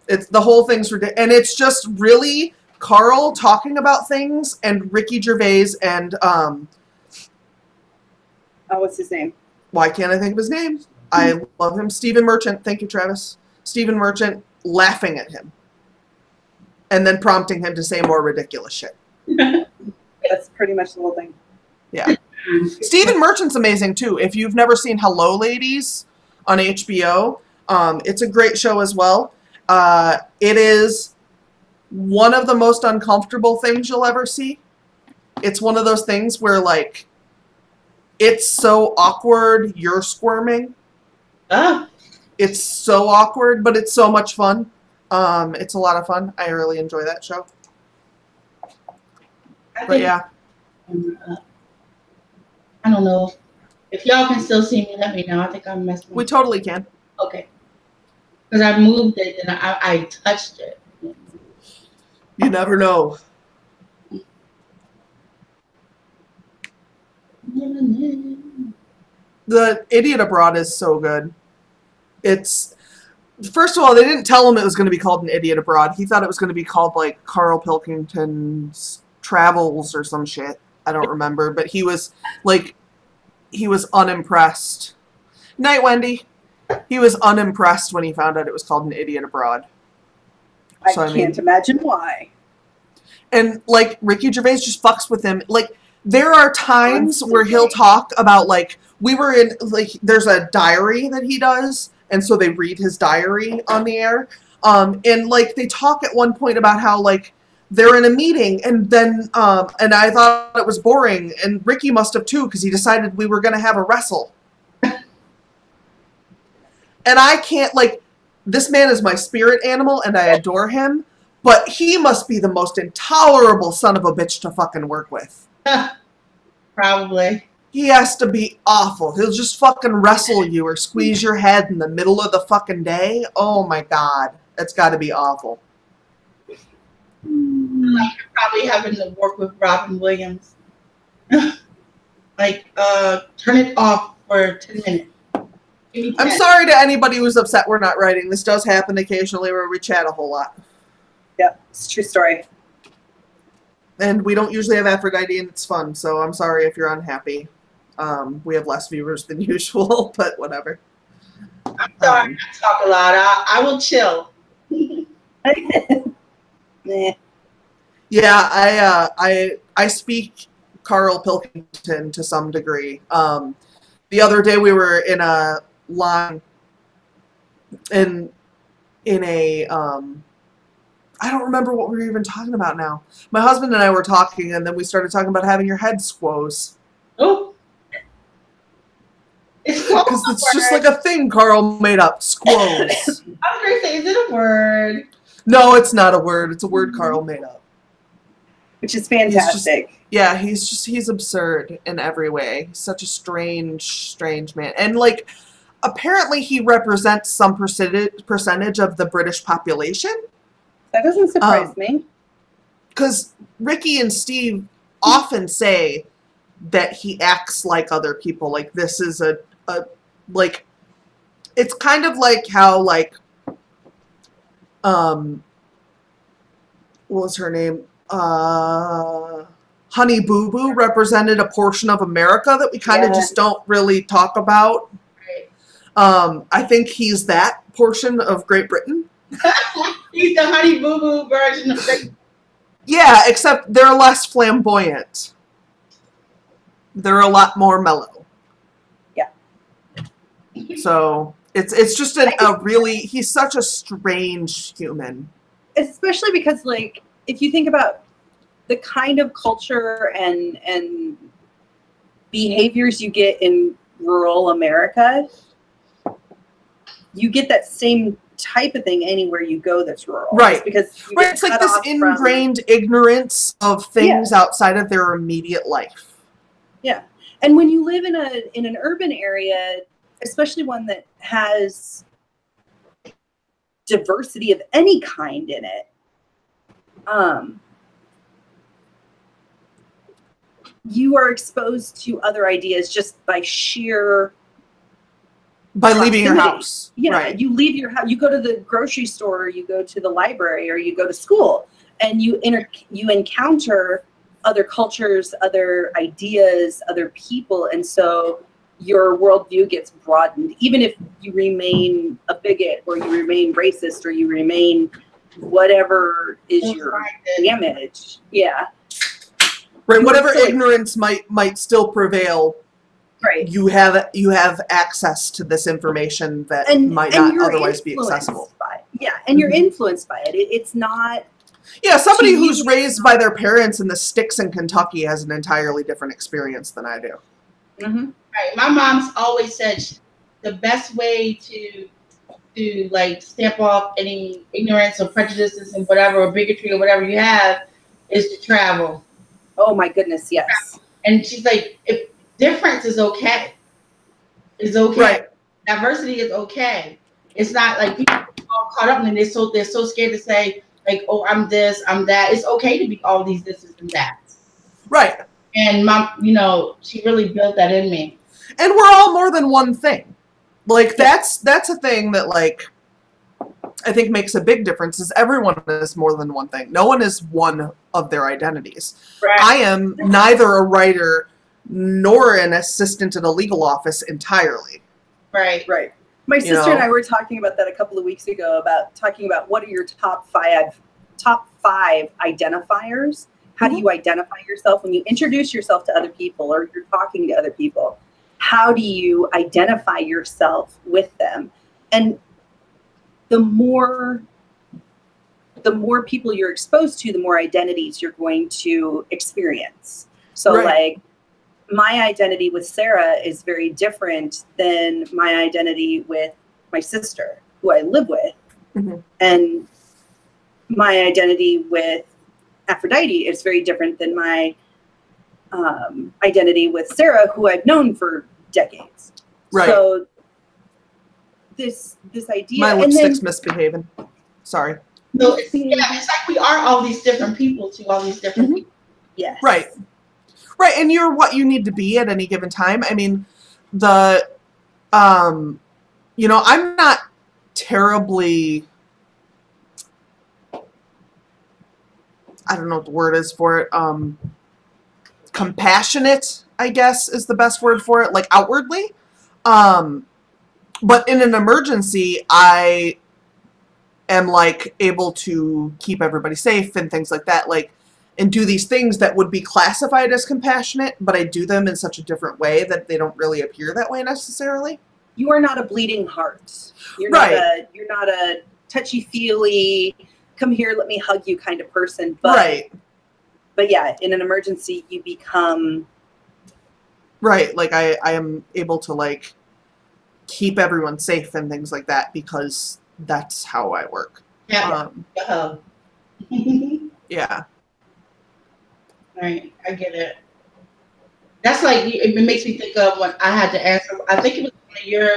It's the whole thing's ridiculous, and it's just really Carl talking about things and Ricky Gervais and What's his name? why can't I think of his name? I love him. Stephen Merchant. Thank you, Travis. Stephen Merchant laughing at him and then prompting him to say more ridiculous shit. That's pretty much the whole thing. Yeah. Stephen Merchant's amazing too. If you've never seen Hello Ladies on HBO, it's a great show as well. It is one of the most uncomfortable things you'll ever see. It's one of those things where like it's so awkward you're squirming. Ah, It's so awkward, but it's so much fun. It's a lot of fun. I really enjoy that show. But yeah. I don't know. If y'all can still see me, let me know. I think I'm messing We with totally can. Okay. Because I moved it and I touched it. You never know. The Idiot Abroad is so good. It's, first of all, they didn't tell him it was going to be called An Idiot Abroad. He thought it was going to be called like Carl Pilkington's Travels or some shit. I don't remember, but he was like, he was unimpressed. Night, Wendy. He was unimpressed when he found out it was called An Idiot Abroad. I So, I can't imagine why. And like Ricky Gervais just fucks with him. Like there are times where he'll talk about like we were in like there's a diary that he does, and so they read his diary on the air. And like they talk at one point about how like they're in a meeting, and then and I thought it was boring, and Ricky must have too because he decided we were gonna have a wrestle. And I can't like this man is my spirit animal, and I adore him. But he must be the most intolerable son of a bitch to fucking work with. Probably. He has to be awful. He'll just fucking wrestle you or squeeze your head in the middle of the fucking day. Oh my god. That's gotta be awful. Like you're probably having to work with Robin Williams. Like, turn it off for 10 minutes. Give me 10. I'm sorry to anybody who's upset we're not writing. This does happen occasionally where we chat a whole lot. Yep, it's a true story. And we don't usually have Aphrodite and it's fun, so I'm sorry if you're unhappy. We have less viewers than usual, but whatever. I'm sorry, I talk a lot. I will chill. Nah. Yeah, I speak Carl Pilkington to some degree. The other day we were in a line in a I don't remember what we were even talking about now. My husband and I were talking, and then we started talking about having your head squoze. Oh. It's Because it's just like a thing Carl made up, squoze. I was going to say, is it a word? No, it's not a word. It's a word Carl made up. Which is fantastic. Yeah, he's absurd in every way. He's such a strange man. And like, apparently he represents some percentage of the British population. That doesn't surprise me. Because Ricky and Steve often say that he acts like other people. Like this is a like, it's kind of like how like, what was her name? Honey Boo Boo represented a portion of America that we kind of just don't really talk about. Right. I think he's that portion of Great Britain. He's the Honey Boo Boo version of the... Yeah, except they're less flamboyant. They're a lot more mellow. Yeah. So it's just a really, he's such a strange human. Especially because, like, if you think about the kind of culture and behaviors you get in rural America, you get that same type of thing anywhere you go that's rural. Right. Just because Right, it's like this ingrained ignorance of things outside of their immediate life. Yeah. And when you live in an urban area, especially one that has diversity of any kind in it, you are exposed to other ideas just by sheer leaving your proximity. house. Yeah, right. You leave your house, you go to the grocery store, or you go to the library, or you go to school, and you encounter other cultures, other ideas, other people, and so your worldview gets broadened. Even if you remain a bigot, or you remain racist, or you remain whatever is your damage. Yeah. Right. Whatever ignorance might still prevail. Right. You have access to this information that might not otherwise be accessible. And you're influenced by it. It's not. Yeah, somebody who's raised by their parents in the sticks in Kentucky has an entirely different experience than I do. Mm-hmm. Right. My mom's always said the best way to like stamp off any ignorance or prejudices and whatever, or bigotry or whatever you have, is to travel. Oh my goodness, yes. And she's like, if difference is okay. It's okay. Right. Diversity is okay. It's not like people are all caught up and they're so scared to say, like, oh, I'm this, I'm that. It's okay to be all these this and that. Right. And mom, she really built that in me. And we're all more than one thing. Like that's a thing that like I think makes a big difference is everyone is more than one thing. No one is one of their identities. Right. I am neither a writer nor an assistant in a legal office entirely. Right. Right. My sister and I were talking about that a couple of weeks ago, about what are your top five identifiers? How do you identify yourself when you introduce yourself to other people or you're talking to other people? How do you identify yourself with them? And the more people you're exposed to, the more identities you're going to experience. So like my identity with Sarah is very different than my identity with my sister, who I live with. Mm-hmm. And my identity with Aphrodite is very different than my identity with Sarah, who I've known for decades. Right. So this idea, My and lipstick's then misbehaving. Sorry. So it's like we are all these different people to all these different people. yes, Right. Right, and you're what you need to be at any given time. I mean, I'm not terribly, I don't know what the word is for it, compassionate, I guess, is the best word for it, like outwardly. But in an emergency, I am like able to keep everybody safe and things like that, like, and do these things that would be classified as compassionate, but I do them in such a different way that they don't really appear that way necessarily. You are not a bleeding heart. You're Right. not a touchy-feely, come here, let me hug you kind of person. But, Right. But yeah, in an emergency, you become... Right, like I am able to like keep everyone safe and things like that because that's how I work. Yeah. Yeah. Right, I get it. That's like, it makes me think of when I had to answer, I think it was one of your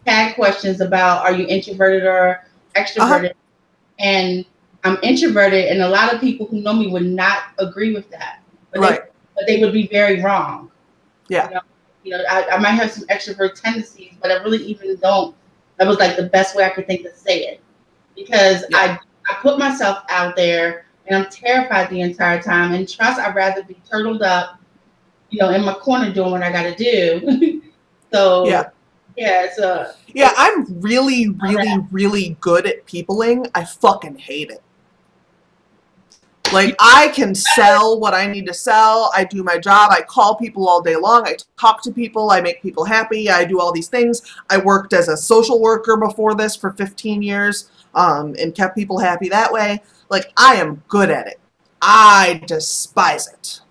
tag questions about, are you introverted or extroverted? And I'm introverted, and a lot of people who know me would not agree with that. But they would be very wrong. Yeah. I might have some extrovert tendencies, but I really even don't. That was like the best way I could think to say it. Because I put myself out there, and I'm terrified the entire time. And trust, I'd rather be turtled up, in my corner doing what I got to do. So yeah, I'm really, really, really good at peopling. I fucking hate it. Like, I can sell what I need to sell. I do my job. I call people all day long. I talk to people. I make people happy. I do all these things. I worked as a social worker before this for 15 years and kept people happy that way. Like, I am good at it. I despise it.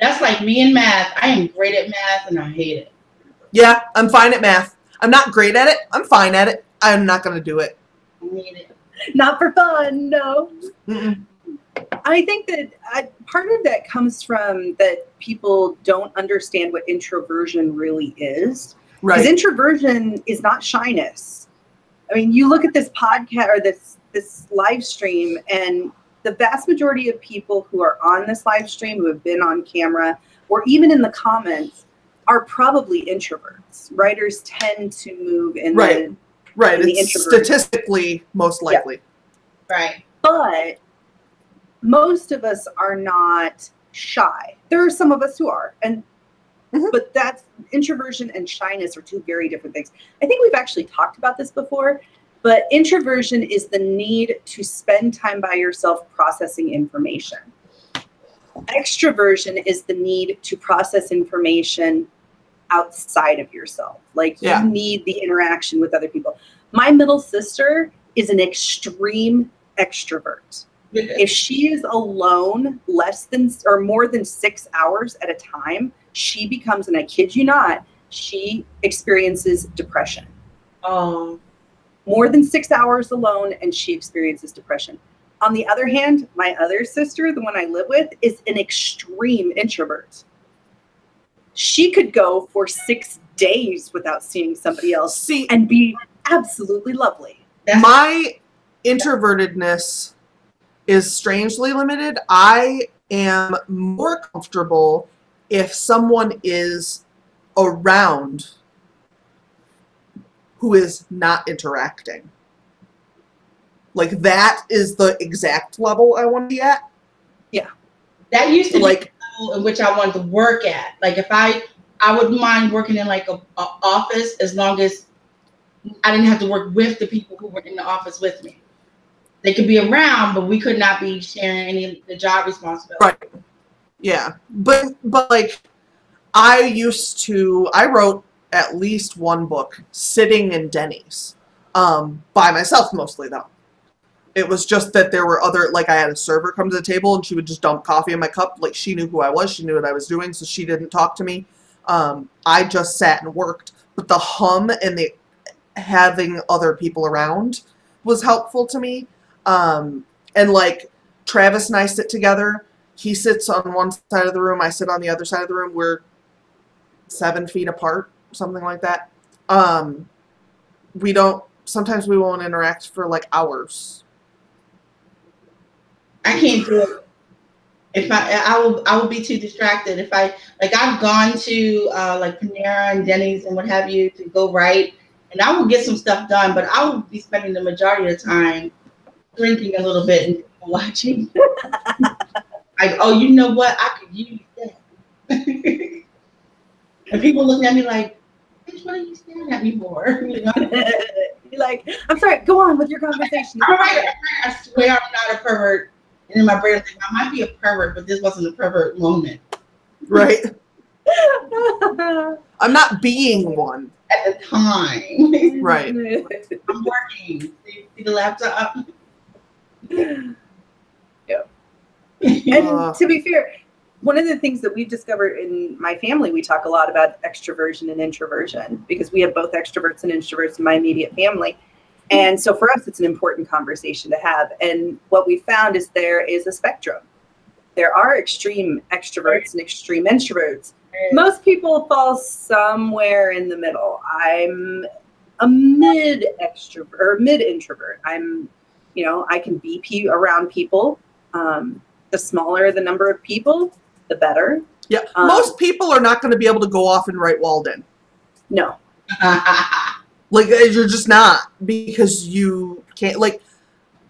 That's like me in math. I am great at math, and I hate it. Yeah, I'm fine at math. I'm not great at it. I'm fine at it. I'm not going to do it. I hate it. Not for fun, no. Mm-mm. I think that part of that comes from that people don't understand what introversion really is. Right. Because introversion is not shyness. I mean, you look at this podcast or this live stream, and the vast majority of people who are on this live stream, who have been on camera, or even in the comments, are probably introverts. Writers tend to move in the it's statistically most likely. Yeah. Right. But most of us are not shy. There are some of us who are, but that's introversion and shyness are two very different things. I think we've actually talked about this before, but introversion is the need to spend time by yourself processing information. Extroversion is the need to process information outside of yourself. Like you need the interaction with other people. My middle sister is an extreme extrovert. If she is alone less than or more than 6 hours at a time, she becomes, and I kid you not, she experiences depression. More than 6 hours alone, and she experiences depression. On the other hand, my other sister, the one I live with, is an extreme introvert. She could go for 6 days without seeing somebody else and be absolutely lovely. My introvertedness is strangely limited. I am more comfortable if someone is around who is not interacting. Like, that is the exact level I want to be at. Yeah. That used to be the level in which I wanted to work at. Like, if I wouldn't mind working in like a office as long as I didn't have to work with the people who were in the office with me. They could be around, but we could not be sharing any of the job responsibility. Right. Yeah. But like, I wrote at least one book sitting in Denny's, by myself mostly though. It was just that there were other, like I had a server come to the table and she would just dump coffee in my cup. Like, she knew who I was. She knew what I was doing, so she didn't talk to me. I just sat and worked. But the hum and the having other people around was helpful to me. And like, Travis and I sit together. he sits on one side of the room, I sit on the other side of the room. We're 7 feet apart, something like that. Sometimes we won't interact for like hours. I can't do it. If I will be too distracted. If I've gone to like Panera and Denny's and what have you to go right, and I will get some stuff done, but I will be spending the majority of the time drinking a little bit and watching. Like, oh, you know what? I could use that. And people looking at me like, bitch, what are you staring at me for? You know? You're like, I'm sorry, go on with your conversation. I'm right. I swear I'm not a pervert. And in my brain, I'm like, I might be a pervert, but this wasn't a pervert moment. Right? I'm not being one. At the time. Right. I'm working. See the laptop? Yeah. And to be fair, one of the things that we've discovered in my family, we talk a lot about extroversion and introversion because we have both extroverts and introverts in my immediate family. And so for us, it's an important conversation to have. And what we found is there is a spectrum. There are extreme extroverts and extreme introverts. Most people fall somewhere in the middle. I'm a mid extrovert or mid introvert. I can be around people. The smaller the number of people, the better. Yeah. Most people are not going to be able to go off and write Walden. No. Like, you're just not, because you can't, like,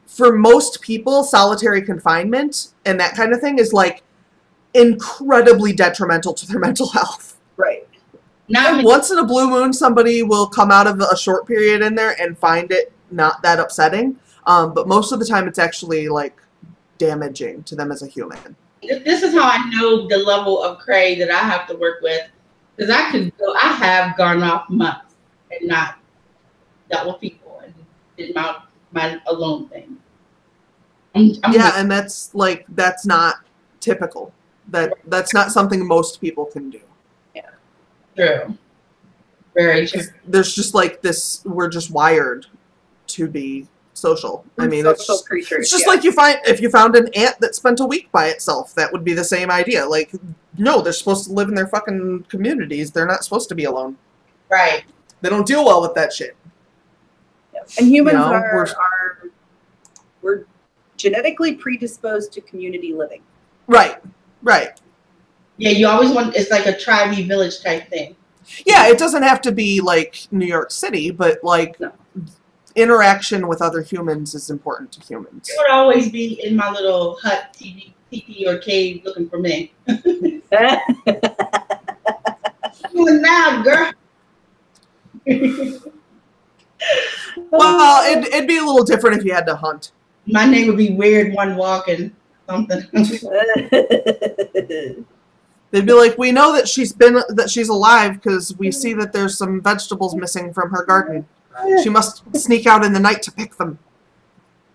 for most people, solitary confinement and that kind of thing is, like, incredibly detrimental to their mental health. Right. Once in a blue moon, somebody will come out of a short period in there and find it not that upsetting. But most of the time, it's actually, like, damaging to them as a human. This is how I know the level of cray that I have to work with. Because I have gone off months and not dealt with people and did my alone thing. And that's not typical. That's not something most people can do. Yeah. True. Very true. There's just like this, we're just wired to be social. I mean, it's just like if you found an ant that spent a week by itself, that would be the same idea. Like, no, they're supposed to live in their fucking communities. They're not supposed to be alone. Right. They don't deal well with that shit. And humans we're genetically predisposed to community living. Right. Right. Yeah, you always want, it's like a tribe village type thing. Yeah, it doesn't have to be like New York City, but like interaction with other humans is important to humans. It would always be in my little hut, TV, or cave looking for me. Now, girl. Well, it'd be a little different if you had to hunt. My name would be Weird One Walking something. They'd be like, we know that she's alive because we see that there's some vegetables missing from her garden. She must sneak out in the night to pick them.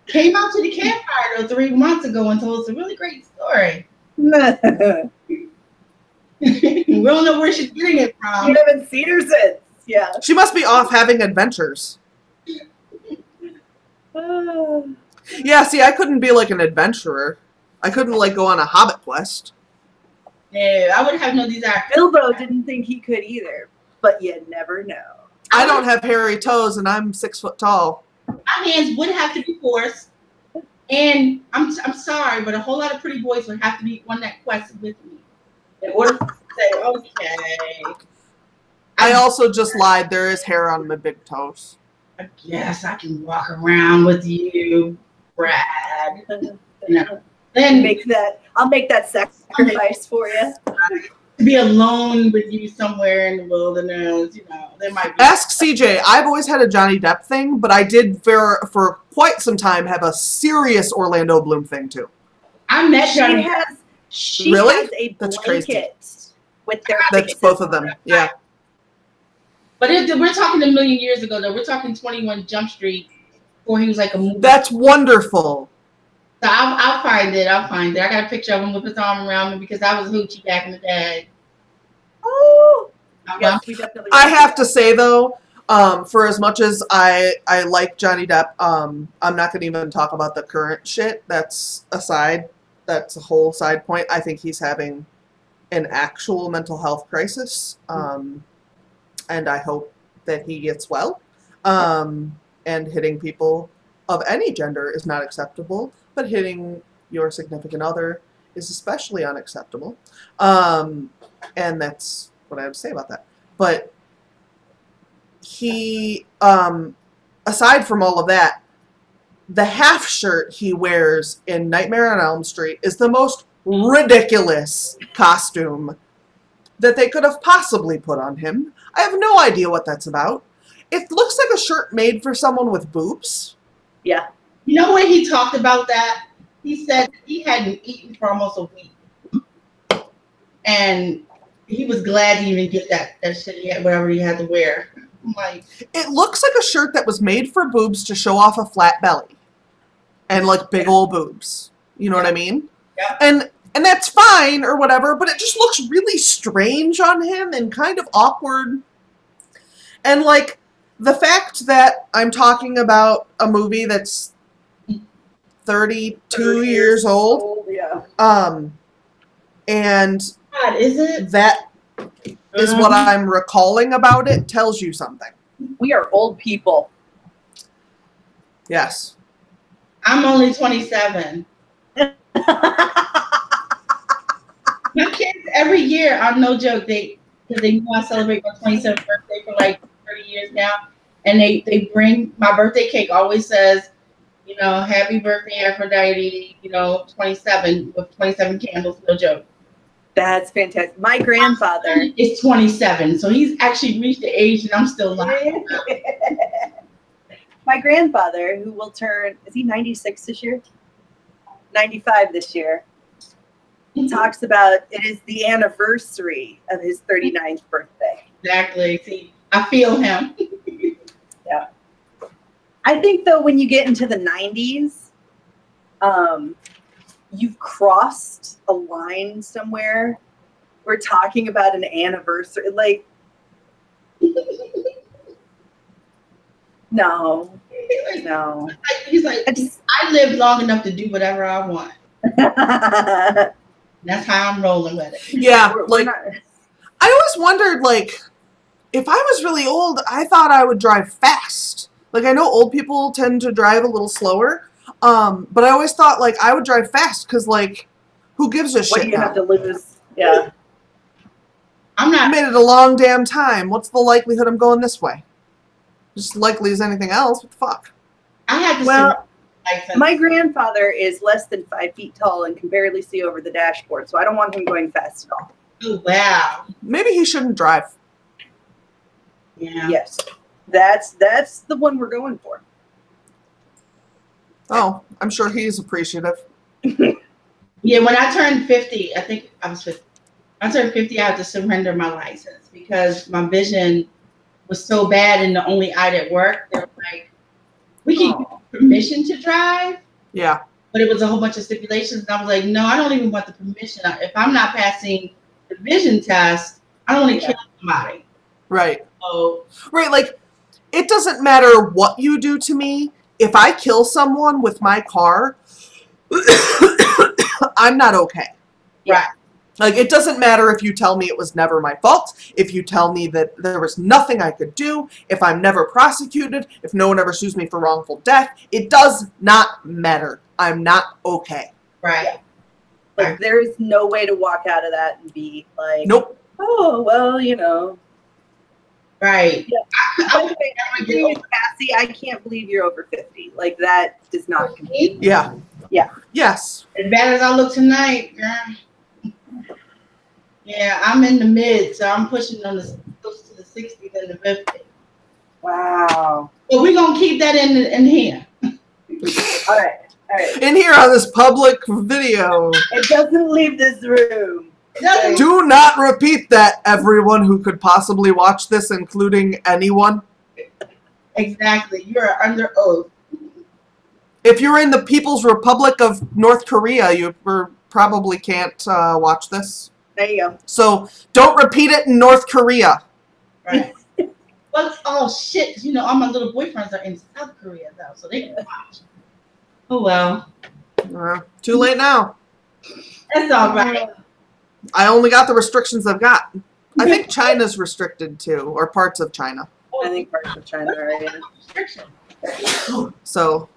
Came out to the campfire though 3 months ago and told us a really great story. We don't know where she's getting it from. You haven't seen her since. Yeah. She must be off having adventures. Yeah, see, I couldn't be like an adventurer. I couldn't like go on a hobbit quest. Yeah, I would have no desire. Bilbo didn't think he could either, but you never know. I don't have hairy toes and I'm 6 foot tall. My hands would have to be forced. And I'm sorry, but a whole lot of pretty boys would have to be on that quest with me in order to say, okay. I also just lied. There is hair on my big toes. I guess I can walk around with you, Brad. No. Then I'll make that sacrifice for you. To be alone with you somewhere in the wilderness, there might be. Ask CJ. I've always had a Johnny Depp thing, but I did for quite some time have a serious Orlando Bloom thing too. I met Johnny Depp. She Really? has a That's blanket crazy. with their That's both of them. Yeah. But we're talking a million years ago, though. We're talking 21 Jump Street, before he was like a movie. That's wonderful. So I'll find it. I got a picture of him with his arm around me because I was hoochie back in the day. Oh, yes, we definitely. I have to say though, for as much as I like Johnny Depp, I'm not going to even talk about the current shit. That's aside. that's a whole side point. I think he's having an actual mental health crisis, and I hope that he gets well. And hitting people of any gender is not acceptable, but hitting your significant other is especially unacceptable. And that's what I have to say about that. But he, aside from all of that, the half shirt he wears in Nightmare on Elm Street is the most ridiculous costume that they could have possibly put on him. I have no idea what that's about. It looks like a shirt made for someone with boobs. Yeah. You know when he talked about that? He said he hadn't eaten for almost a week. And he was glad to even get that shit he had, whatever he had to wear. I'm like, it looks like a shirt that was made for boobs to show off a flat belly. And like big old boobs. You know what I mean? Yeah. And that's fine or whatever, but it just looks really strange on him and kind of awkward. And like the fact that I'm talking about a movie that's 32 years old. Yeah. And God, is it? that is what I'm recalling about it tells you something. We are old people. Yes. I'm only 27. My kids every year, I'm no joke, because they know I celebrate my 27th birthday for like 30 years now, and they bring my birthday cake. Always says, you know, happy birthday Aphrodite, you know, 27 with 27 candles. No joke. That's fantastic. My grandfather is 27, so he's actually reached the age, and I'm still not. My grandfather, who will turn, is he 96 this year? 95 this year. Talks about it is the anniversary of his 39th birthday. Exactly. See, I feel him. Yeah. I think though when you get into the 90s, you've crossed a line somewhere. We're talking about an anniversary, like no. He's like, I lived long enough to do whatever I want. That's how I'm rolling with it. Yeah, like I always wondered, like, if I was really old, I thought I would drive fast. Like, I know old people tend to drive a little slower, but I always thought, like, I would drive fast because, like, who gives a shit? What do you have to lose? Yeah. I'm not. I made it a long damn time. What's the likelihood I'm going this way? Just likely as anything else. What the fuck? I had to. Well, my grandfather is less than 5 feet tall and can barely see over the dashboard, so I don't want him going fast at all. Oh, wow. Maybe he shouldn't drive. Yeah. Yes. That's the one we're going for. Oh, I'm sure he's appreciative. Yeah, when I turned 50, I think I was 50. When I turned 50, I had to surrender my license because my vision was so bad and the only eye that worked. They were like, we can give you permission to drive. Yeah. But it was a whole bunch of stipulations. And I was like, no, I don't even want the permission. If I'm not passing the vision test, I don't want to kill somebody. Right. So, right, like, it doesn't matter what you do to me. If I kill someone with my car, I'm not okay. right. Like, it doesn't matter if you tell me it was never my fault, if you tell me that there was nothing I could do, if I'm never prosecuted, if no one ever sues me for wrongful death. It does not matter. I'm not okay. Right. Like, there's no way to walk out of that and be like, nope. Oh, well, you know. Right. Yeah. I agree with Cassie. I can't believe you're over 50. Like, that does not compute. Yeah. Yeah. Yes. As bad as I look tonight, girl. Yeah, I'm in the mid, so I'm pushing on the close to the 60s and the 50s. Wow. But we're gonna keep that in here. All right. In here on this public video. It doesn't leave this room. Do not repeat that, everyone who could possibly watch this, including anyone. Exactly. You're under oath. If you're in the People's Republic of North Korea, you probably can't watch this. There you go. So don't repeat it in North Korea. Right. But oh shit, you know, all my little boyfriends are in South Korea though, so they can watch. Oh well. Too late now. That's all right. I only got the restrictions I've got. I think China's restricted too, or parts of China. I think parts of China are, yeah. Restriction. So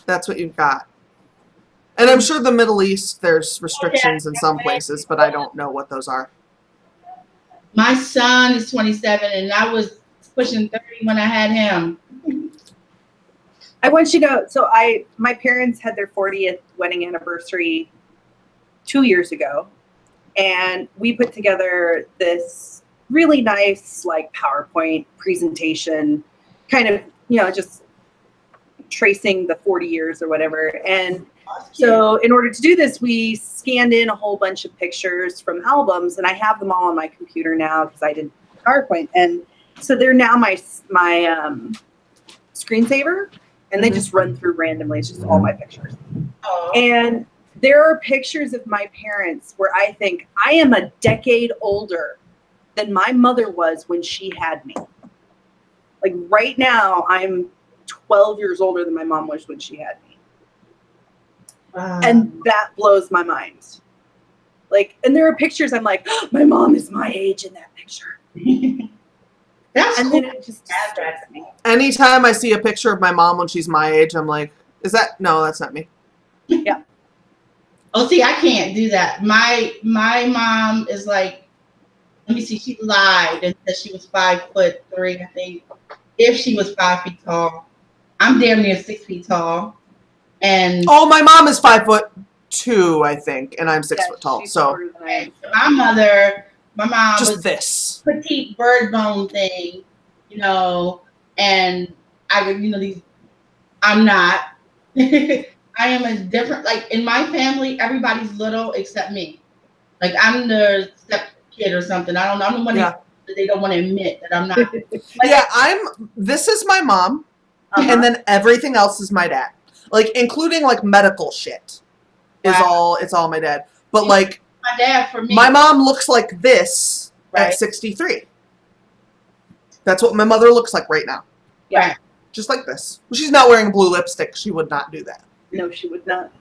that's what you've got. And I'm sure the Middle East, there's restrictions in some places, but I don't know what those are. My son is 27, and I was pushing 30 when I had him. I want you to know, so my parents had their 40th wedding anniversary 2 years ago, and we put together this really nice like PowerPoint presentation, kind of, just tracing the 40 years or whatever. And so in order to do this, we scanned in a whole bunch of pictures from albums, and I have them all on my computer now because I did PowerPoint. And so they're now my screensaver, and they just run through randomly. It's just all my pictures. Oh. And there are pictures of my parents where I think I am a decade older than my mother was when she had me. Like right now, I'm 12 years older than my mom was when she had me. Wow. And that blows my mind. Like, and there are pictures I'm like, oh, my mom is my age in that picture. That's And cool. then it just distracts me. Anytime I see a picture of my mom when she's my age, I'm like, no, that's not me. Oh, see, I can't do that. My mom is like, let me see, she lied and said she was 5'3", I think. If she was 5 feet tall, I'm damn near 6 feet tall, and Oh, my mom is 5'2", I think, and I'm 6 foot tall. she's So shorter than I am. my mom just was this. petite bird bone thing, and I'm not. I am a different, like in my family, everybody's little except me. Like I'm the step kid or something. I don't know. I'm the one that they don't want to admit that I'm not. Yeah, this is my mom, and then everything else is my dad. Like, including, like, medical shit it's all my dad. But, like, My dad for me. my mom looks like this Right. at 63. That's what my mother looks like right now. Right. Just like this. She's not wearing blue lipstick. She would not do that. No, she would not.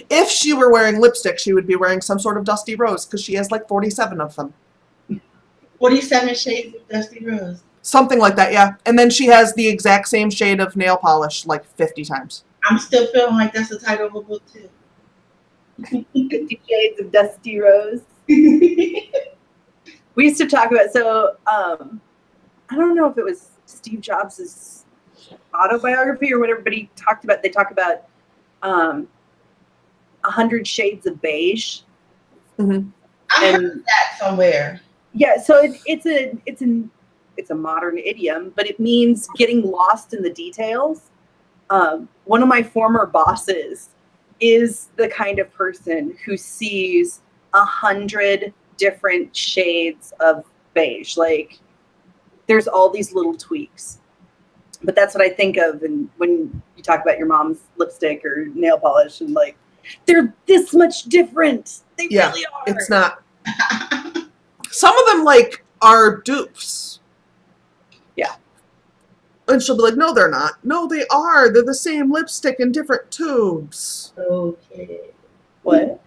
If she were wearing lipstick, she would be wearing some sort of Dusty Rose, because she has, like, 47 of them. 47 Shades of Dusty Rose. Something like that, yeah. And then she has the exact same shade of nail polish, like, 50 times. I'm still feeling like that's the title of a book too. 50 Shades of Dusty Rose. We used to talk about, so I don't know if it was Steve Jobs' autobiography or whatever, but they talk about 100 Shades of Beige. Mm-hmm. I heard that somewhere. Yeah, so it's a modern idiom, but it means getting lost in the details. One of my former bosses is the kind of person who sees 100 different shades of beige. Like, there's all these little tweaks. But that's what I think of when you talk about your mom's lipstick or nail polish, and like, they're this much different. They really are. It's not. Some of them, like, are dupes. Yeah. And she'll be like, no, they're not. No, they are. They're the same lipstick in different tubes. Okay. What?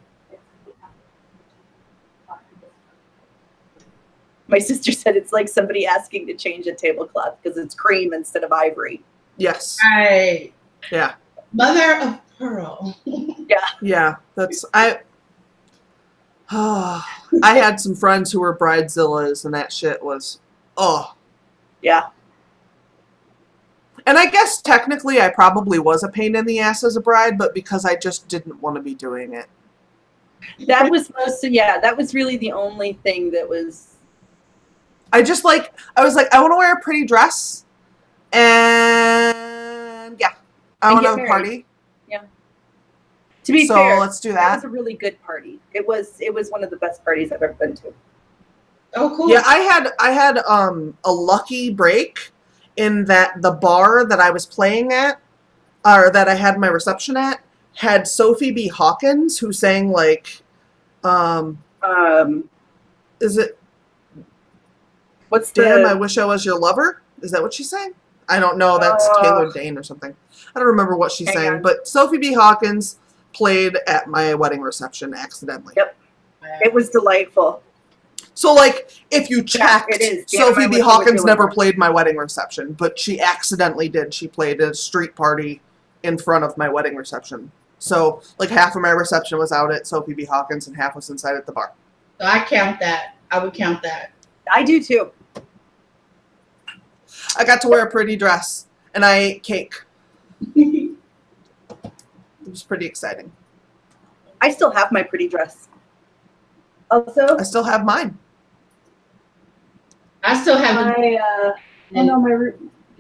My sister said it's like somebody asking to change a tablecloth because it's cream instead of ivory. Yes. Right. Yeah. Mother of pearl. Yeah. That's I had some friends who were bridezillas, and that shit was Yeah. And I guess technically I probably was a pain in the ass as a bride, but because I just didn't want to be doing it. That was that was really the only thing that was. I was like, I want to wear a pretty dress, and I want to have a party. Yeah. To be So fair, let's do that that. was a really good party. It was one of the best parties I've ever been to. Oh, cool. Yeah, I had a lucky break in that the bar that I was playing at, or that I had my reception at, had Sophie B. Hawkins, who sang like, is it? What's Damn, I wish I was your lover. Is that what she sang? I don't know. That's Taylor Dane or something. I don't remember what she Hang sang, on. but Sophie B. Hawkins played at my wedding reception accidentally. Yep. It was delightful. So, like, if you checked, it is. Sophie Mine B. was Hawkins really never fun. played my wedding reception, but she accidentally did. She played at a street party in front of my wedding reception. So, like, half of my reception was out at Sophie B. Hawkins and half was inside at the bar. So I count that. I would count that. I do too. I got to wear a pretty dress, and I ate cake. It was pretty exciting. I still have my pretty dress. Also, I still have mine. I still haven't I know my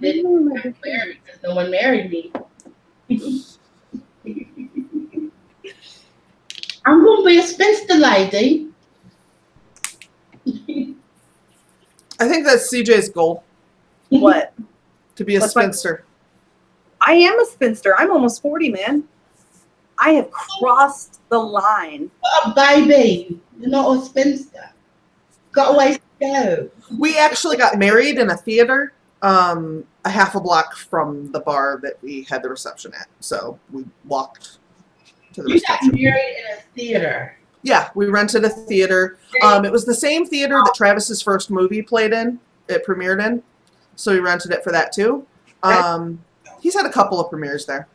been married because no one married me. I'm going to be a spinster lady. I think that's CJ's goal, what? to be a What's my- spinster. I am a spinster. I'm almost 40, man. I have crossed the line. Oh, baby, you're not a spinster. Got a ways to go. We actually got married in a theater a half a block from the bar that we had the reception at. So we walked to the You got reception. married in a theater. Yeah, we rented a theater. It was the same theater that Travis's first movie played in. It premiered in. So we rented it for that too. He's had a couple of premieres there.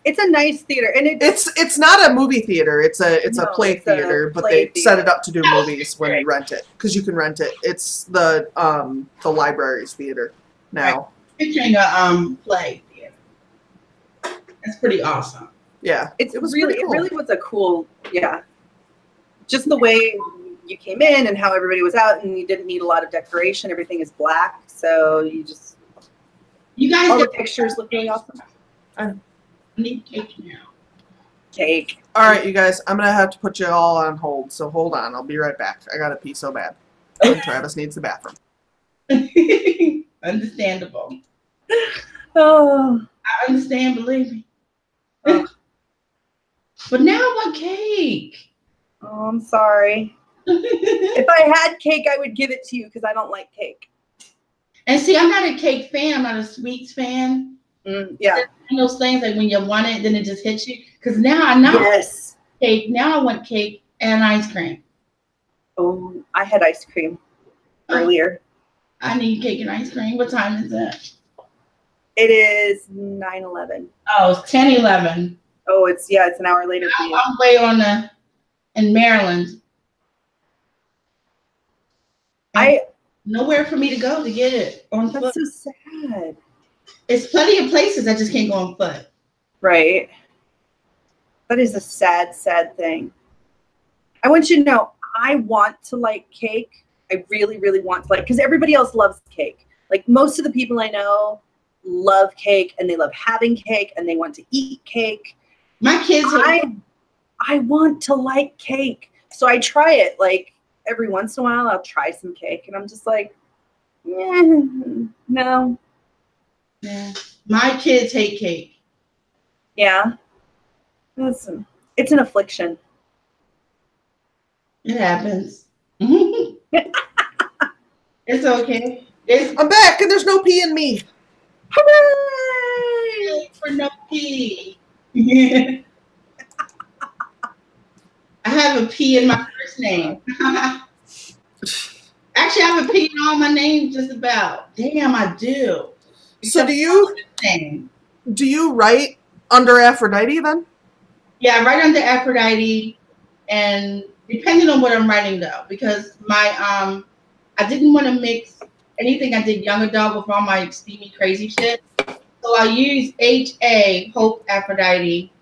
It's a nice theater, and It's not a movie theater. It's a No, play it's a theater, but play they set theater. it up to do movies when you rent it because you can rent it. It's the library's theater now. Picturing a play theater. That's pretty awesome. Yeah, it's it was really pretty cool. it really was a cool, yeah. Just the way you came in and how everybody was out, and you didn't need a lot of decoration. Everything is black, so you just You guys all the get pictures look really awesome. need cake now. Cake. All right, you guys, I'm gonna have to put you all on hold. So hold on, I'll be right back. I gotta pee so bad. And Travis needs the bathroom. Understandable. Oh, I understand, believe me. Oh. But now I want cake. oh, I'm sorry. If I had cake, I would give it to you because I don't like cake. And see, I'm not a cake fan. I'm not a sweets fan. Yeah. And those things like when you want it, then it just hits you. Because now I know Yes. cake. Now I want cake and ice cream. Oh, I had ice cream earlier. I need cake and ice cream. What time is it? It is 9:11. Oh, it's 10:11. Oh, it's an hour later for you. I'm way in Maryland. Nowhere for me to go to get it on foot. That's so sad. It's plenty of places. I just can't go on foot. Right. That is a sad, sad thing. I want you to know, I want to like cake. I really, really want to like, because everybody else loves cake. Like most of the people I know love cake and they love having cake and they want to eat cake. My kids I want to like cake. So I try it like every once in a while. I'll try some cake and I'm just like, no. Yeah. My kids hate cake. Yeah. Listen, it's an affliction. It happens. It's okay. It's I'm back, and there's no pee in me. Hooray! for no P. I have a P in my first name. Actually, I have a P in all my names just about. Damn, I do. So do Name. you write under Aphrodite then? Yeah, I write under Aphrodite, and depending on what I'm writing though, because my I didn't want to mix anything I did young adult with all my steamy crazy shit. So I use HA Hope Aphrodite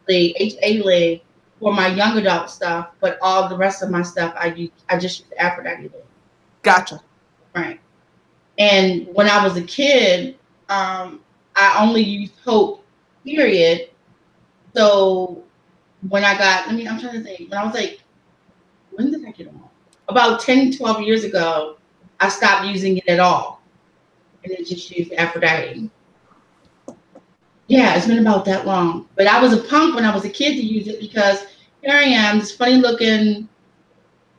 Lee, HA Lee for my young adult stuff, but all the rest of my stuff I just use Aphrodite Lee. Gotcha. Right. And when I was a kid, I only used Hope, period. So when I got, I'm trying to think, when I was like, when did I get on? About 10, 12 years ago, I stopped using it at all. And then just used Aphrodite. Yeah, it's been about that long. But I was a punk when I was a kid to use it because here I am, this funny looking,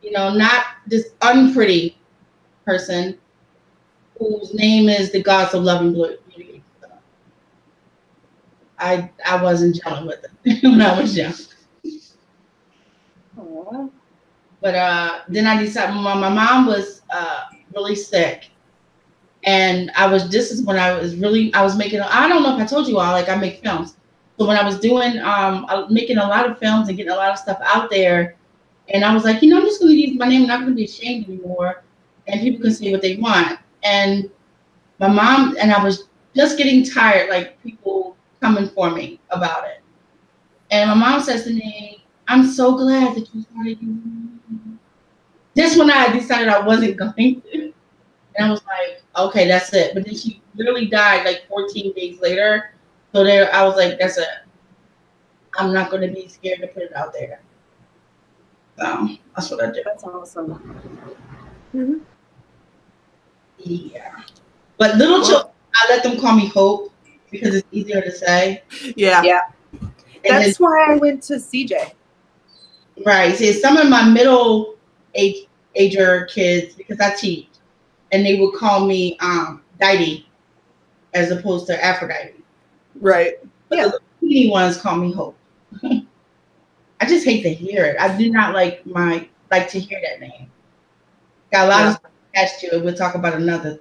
not this unpretty person whose name is the Gods of Love and Beauty. I wasn't gelling with it when I was young. Aw. But then I decided my mom was really sick, and this is when I was making. I don't know if I told you all, like I make films. So when I was doing making a lot of films and getting a lot of stuff out there, and I was like, I'm just going to use my name. I'm not going to be ashamed anymore, and people can say what they want. And my mom and I was just getting tired, like people coming for me about it. And my mom says to me, "I'm so glad that you started using me." Just when I decided I wasn't going to. And I was like, okay, that's it. But then she literally died like 14 days later. So there, I was like, that's it. I'm not going to be scared to put it out there. So that's what I did. That's awesome. Yeah. But little children, I let them call me Hope because it's easier to say. Yeah. Yeah. And That's why I went to CJ. right. See, some of my middle ager kids, because I teach, and they would call me Didy as opposed to Aphrodite. Right. But the teeny ones call me Hope. I just hate to hear it. I do not like to hear that name. Got a lot of stuff attached to it. We'll talk about another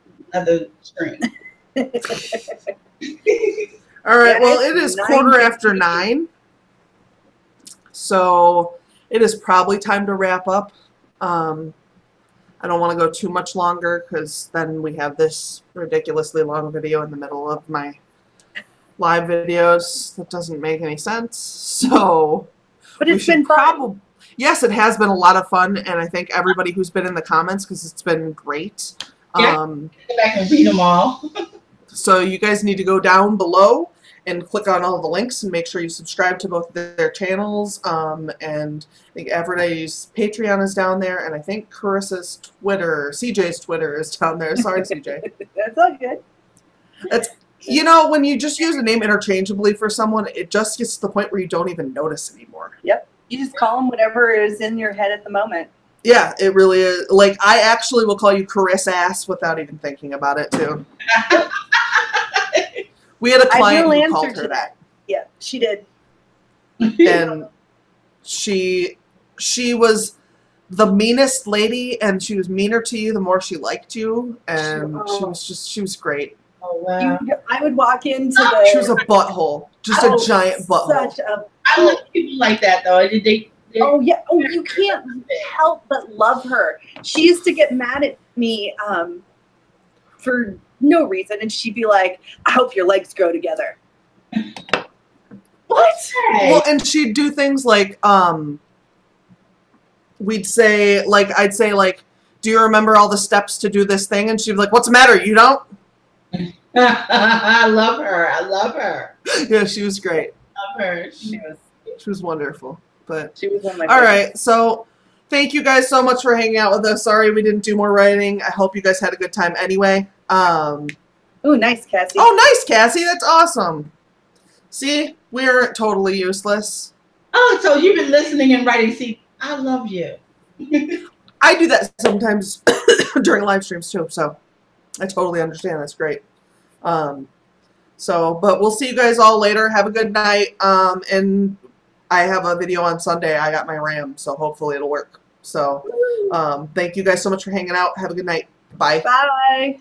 stream. All right. Yeah, Well, it's it is 9:15. So it is probably time to wrap up. I don't want to go too much longer because then we have this ridiculously long video in the middle of my live videos that doesn't make any sense. So, but it's been fun. Yes, it has been a lot of fun, and I thank everybody who's been in the comments because it's been great. Yeah, go back and read them all. So you guys need to go down below and click on all the links and make sure you subscribe to both their channels. And I think Aphrodite's Patreon is down there, and I think Carissa's Twitter, CJ's Twitter is down there. Sorry, CJ. That's all good. That's, when you just use a name interchangeably for someone, it just gets to the point where you don't even notice anymore. Yep. You just call them whatever is in your head at the moment. Yeah, it really is. Like, I actually will call you Carissa without even thinking about it, too. We had a client who called her that. Yeah, she did. And she was the meanest lady, and she was meaner to you the more she liked you, and she was great. Oh wow! I would walk into She was a butthole, just a giant butthole. I like people like that though. Oh yeah. Oh, you can't help but love her. She used to get mad at me for no reason, and she'd be like, "I hope your legs grow together." What? Well, and she'd do things like we'd say, like, I'd say, like, "Do you remember all the steps to do this thing?" And she'd be like, "What's the matter? You don't?" I love her. I love her. Yeah, she was great. I love her. She was wonderful. But she was one of my all right, so thank you guys so much for hanging out with us. Sorry we didn't do more writing. I hope you guys had a good time anyway. Oh, nice, Cassie. Oh, nice, Cassie. That's awesome. See, we aren't totally useless. Oh, so you've been listening and writing. See, I love you. I do that sometimes during live streams too, so I totally understand. That's great. But we'll see you guys all later. Have a good night. And I have a video on Sunday. I got my RAM, so hopefully it'll work. So thank you guys so much for hanging out. Have a good night. Bye. Bye.